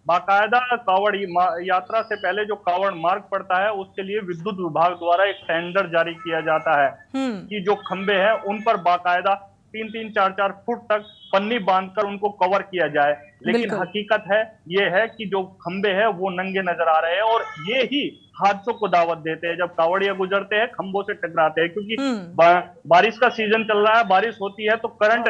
बाकायदा कावड़ यात्रा से पहले जो कावड़ मार्ग पड़ता है उसके लिए विद्युत विभाग द्वारा एक टेंडर जारी किया जाता है कि जो खंबे हैं उन पर बाकायदा 3-3, 4-4 फुट तक पन्नी बांधकर उनको कवर किया जाए। लेकिन हकीकत है ये है कि जो खंबे हैं वो नंगे नजर आ रहे हैं और ये ही हादसों को दावत देते हैं। जब कावड़िया गुजरते हैं खंभों से टकराते हैं, क्योंकि बारिश का सीजन चल रहा है, बारिश होती है तो करंट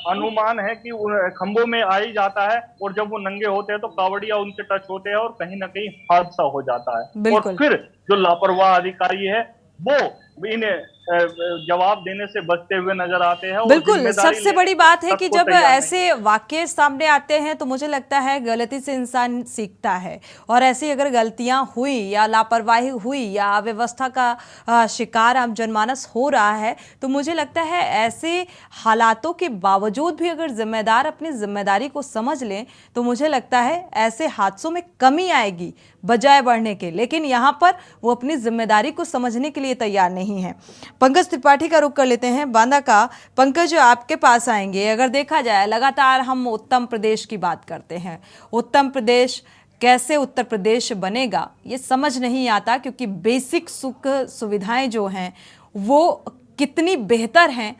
अनुमान है कि खंभों में आ ही जाता है और जब वो नंगे होते हैं तो कावड़िया उनसे टच होते हैं और कहीं ना कहीं हादसा हो जाता है। और फिर जो लापरवाह अधिकारी है वो इन जवाब देने से बचते हुए नजर आते हैं। और बिल्कुल, जिम्मेदारी सबसे बड़ी बात है कि सबको जब तैयार नहीं। ऐसे वाकये सामने आते हैं तो मुझे लगता है गलती से इंसान सीखता है, और ऐसी अगर गलतियां हुई या लापरवाही हुई या अव्यवस्था का शिकार आम जनमानस हो रहा है तो मुझे लगता है ऐसे हालातों के बावजूद भी अगर जिम्मेदार अपनी जिम्मेदारी को समझ लें तो मुझे लगता है ऐसे हादसों में कमी आएगी बजाय बढ़ने के। लेकिन यहाँ पर वो अपनी जिम्मेदारी को समझने के लिए तैयार नहीं है। पंकज त्रिपाठी का रुख कर लेते हैं बांदा का। पंकज, आपके पास आएंगे। अगर देखा जाए लगातार हम उत्तम प्रदेश की बात करते हैं, उत्तम प्रदेश कैसे उत्तर प्रदेश बनेगा ये समझ नहीं आता, क्योंकि बेसिक सुख सुविधाएं जो हैं वो कितनी बेहतर हैं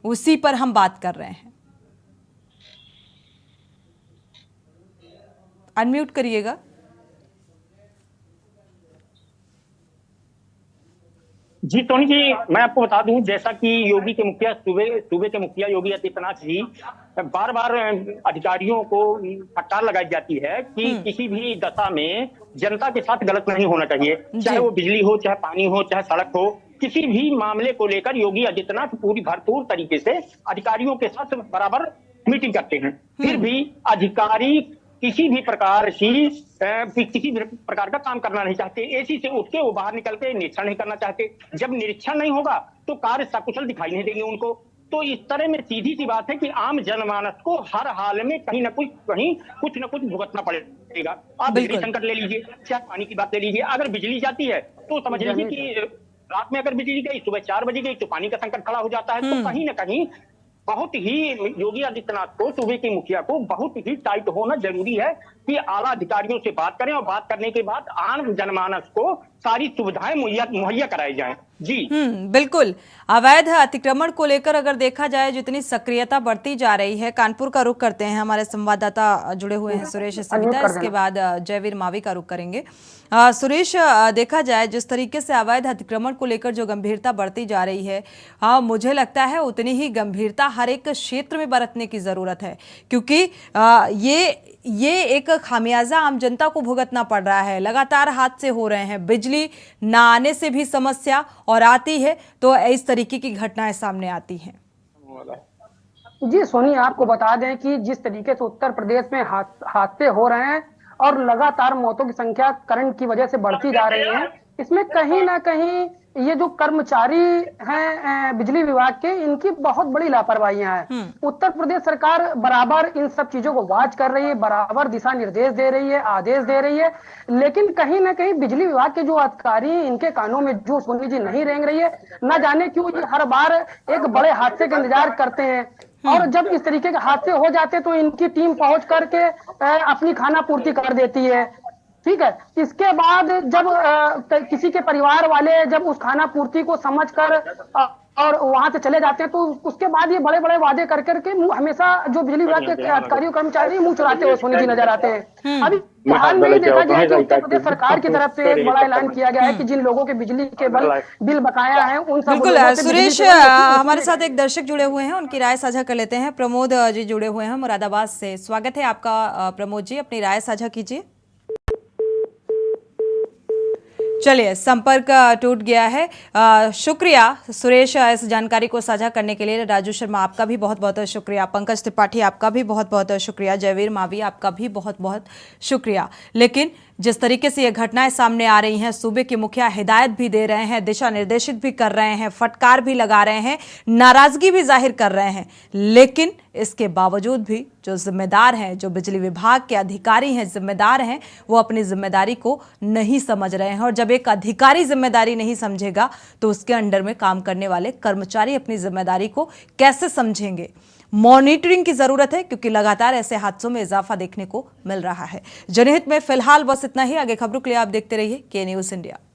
उसी पर हम बात कर रहे हैं। अनम्यूट करिएगा। जी सोनी जी, मैं आपको बता दूं, जैसा कि योगी के मुखिया सूबे के मुखिया योगी आदित्यनाथ जी बार बार अधिकारियों को फटकार लगाई जाती है कि किसी भी दशा में जनता के साथ गलत नहीं होना चाहिए, चाहे वो बिजली हो, चाहे पानी हो, चाहे सड़क हो। किसी भी मामले को लेकर योगी आदित्यनाथ पूरी भरपूर तरीके से अधिकारियों के साथ बराबर मीटिंग करते हैं। फिर भी अधिकारी किसी भी प्रकार का काम करना नहीं चाहते। एसी से उठ के वो बाहर निकल के निरीक्षण नहीं करना चाहते। जब निरीक्षण नहीं होगा तो कार्य सकुशल दिखाई नहीं देंगे उनको। तो इस तरह में सीधी सी बात है कि आम जनमानस को हर हाल में कहीं ना कुछ न कुछ भुगतना पड़ेगा। आप बिजली संकट ले लीजिए, चाहे पानी की बात ले लीजिए। अगर बिजली जाती है तो समझ लीजिए कि रात में अगर बिजली गई, सुबह 4 बजे गई तो पानी का संकट खड़ा हो जाता है। तो कहीं ना कहीं बहुत ही योगी आदित्यनाथ को, सूबे के मुखिया को बहुत ही टाइट होना जरूरी है कि आला अधिकारियों से बात करें और बात करने के बाद आम जनमानस को सारी सुविधाएं मुहैया कराई जाएं। जी बिल्कुल। अवैध अतिक्रमण को लेकर अगर देखा जाए जितनी सक्रियता बढ़ती जा रही है, कानपुर का रुख करते हैं, हमारे संवाददाता जुड़े हुए हैं सुरेश सविता, इसके बाद जयवीर मावी का रुख करेंगे। सुरेश, देखा जाए जिस तरीके से अवैध अतिक्रमण को लेकर जो गंभीरता बढ़ती जा रही है, मुझे लगता है उतनी ही गंभीरता हर एक क्षेत्र में बरतने की जरूरत है, क्योंकि ये एक खामियाजा आम जनता को भुगतना पड़ रहा है। लगातार हादसे हो रहे हैं, बिजली ना आने से भी समस्या, और आती है तो इस तरीके की घटनाएं सामने आती हैं। जी सोनी, आपको बता दें कि जिस तरीके से उत्तर प्रदेश में हादसे हो रहे हैं और लगातार मौतों की संख्या करंट की वजह से बढ़ती जा रही है, इसमें कहीं ना कहीं ये जो कर्मचारी हैं बिजली विभाग के, इनकी बहुत बड़ी लापरवाहियां हैं। उत्तर प्रदेश सरकार बराबर इन सब चीजों को वॉच कर रही है, बराबर दिशा निर्देश दे रही है, आदेश दे रही है, लेकिन कहीं ना कहीं बिजली विभाग के जो अधिकारी हैं इनके कानों में जो सोनी जी नहीं रेंग रही है। न जाने क्यों ये हर बार एक बड़े हादसे का इंतजार करते हैं, और जब इस तरीके के हादसे हो जाते तो इनकी टीम पहुंच करके अपनी खाना पूर्ति कर देती है। ठीक है, इसके बाद जब किसी के परिवार वाले जब उस खाना पूर्ति को समझकर और वहां से चले जाते हैं तो उसके बाद ये बड़े बड़े वादे कर करके हमेशा जो बिजली विभाग के अधिकारियों कर्मचारी मुंह चुराते हुए सोनी जी नजर आते हैं। अभी हाल में ही देखा गया कि उत्तर प्रदेश सरकार की तरफ से एक बड़ा ऐलान किया गया है कि जिन लोगों के बिजली के बिल बकाया है उन सब। बिल्कुल सुरेश, हमारे साथ एक दर्शक जुड़े हुए हैं, उनकी राय साझा कर लेते हैं। प्रमोद जी जुड़े हुए हैं मुरादाबाद से। स्वागत है आपका प्रमोद जी, अपनी राय साझा कीजिए। चलिए, संपर्क टूट गया है। शुक्रिया सुरेश इस जानकारी को साझा करने के लिए। राजू शर्मा आपका भी बहुत बहुत शुक्रिया। पंकज त्रिपाठी आपका भी बहुत बहुत शुक्रिया। जयवीर मावी आपका भी बहुत बहुत शुक्रिया। लेकिन जिस तरीके से ये घटनाएं सामने आ रही हैं, सूबे के मुखिया हिदायत भी दे रहे हैं, दिशा निर्देशित भी कर रहे हैं, फटकार भी लगा रहे हैं, नाराजगी भी जाहिर कर रहे हैं, लेकिन इसके बावजूद भी जो जिम्मेदार हैं, जो बिजली विभाग के अधिकारी हैं, जिम्मेदार हैं, वो अपनी जिम्मेदारी को नहीं समझ रहे हैं। और जब एक अधिकारी जिम्मेदारी नहीं समझेगा तो उसके अंडर में काम करने वाले कर्मचारी अपनी जिम्मेदारी को कैसे समझेंगे? मॉनिटरिंग की जरूरत है, क्योंकि लगातार ऐसे हादसों में इजाफा देखने को मिल रहा है। जनहित में फिलहाल बस इतना ही। आगे खबरों के लिए आप देखते रहिए के न्यूज़ इंडिया।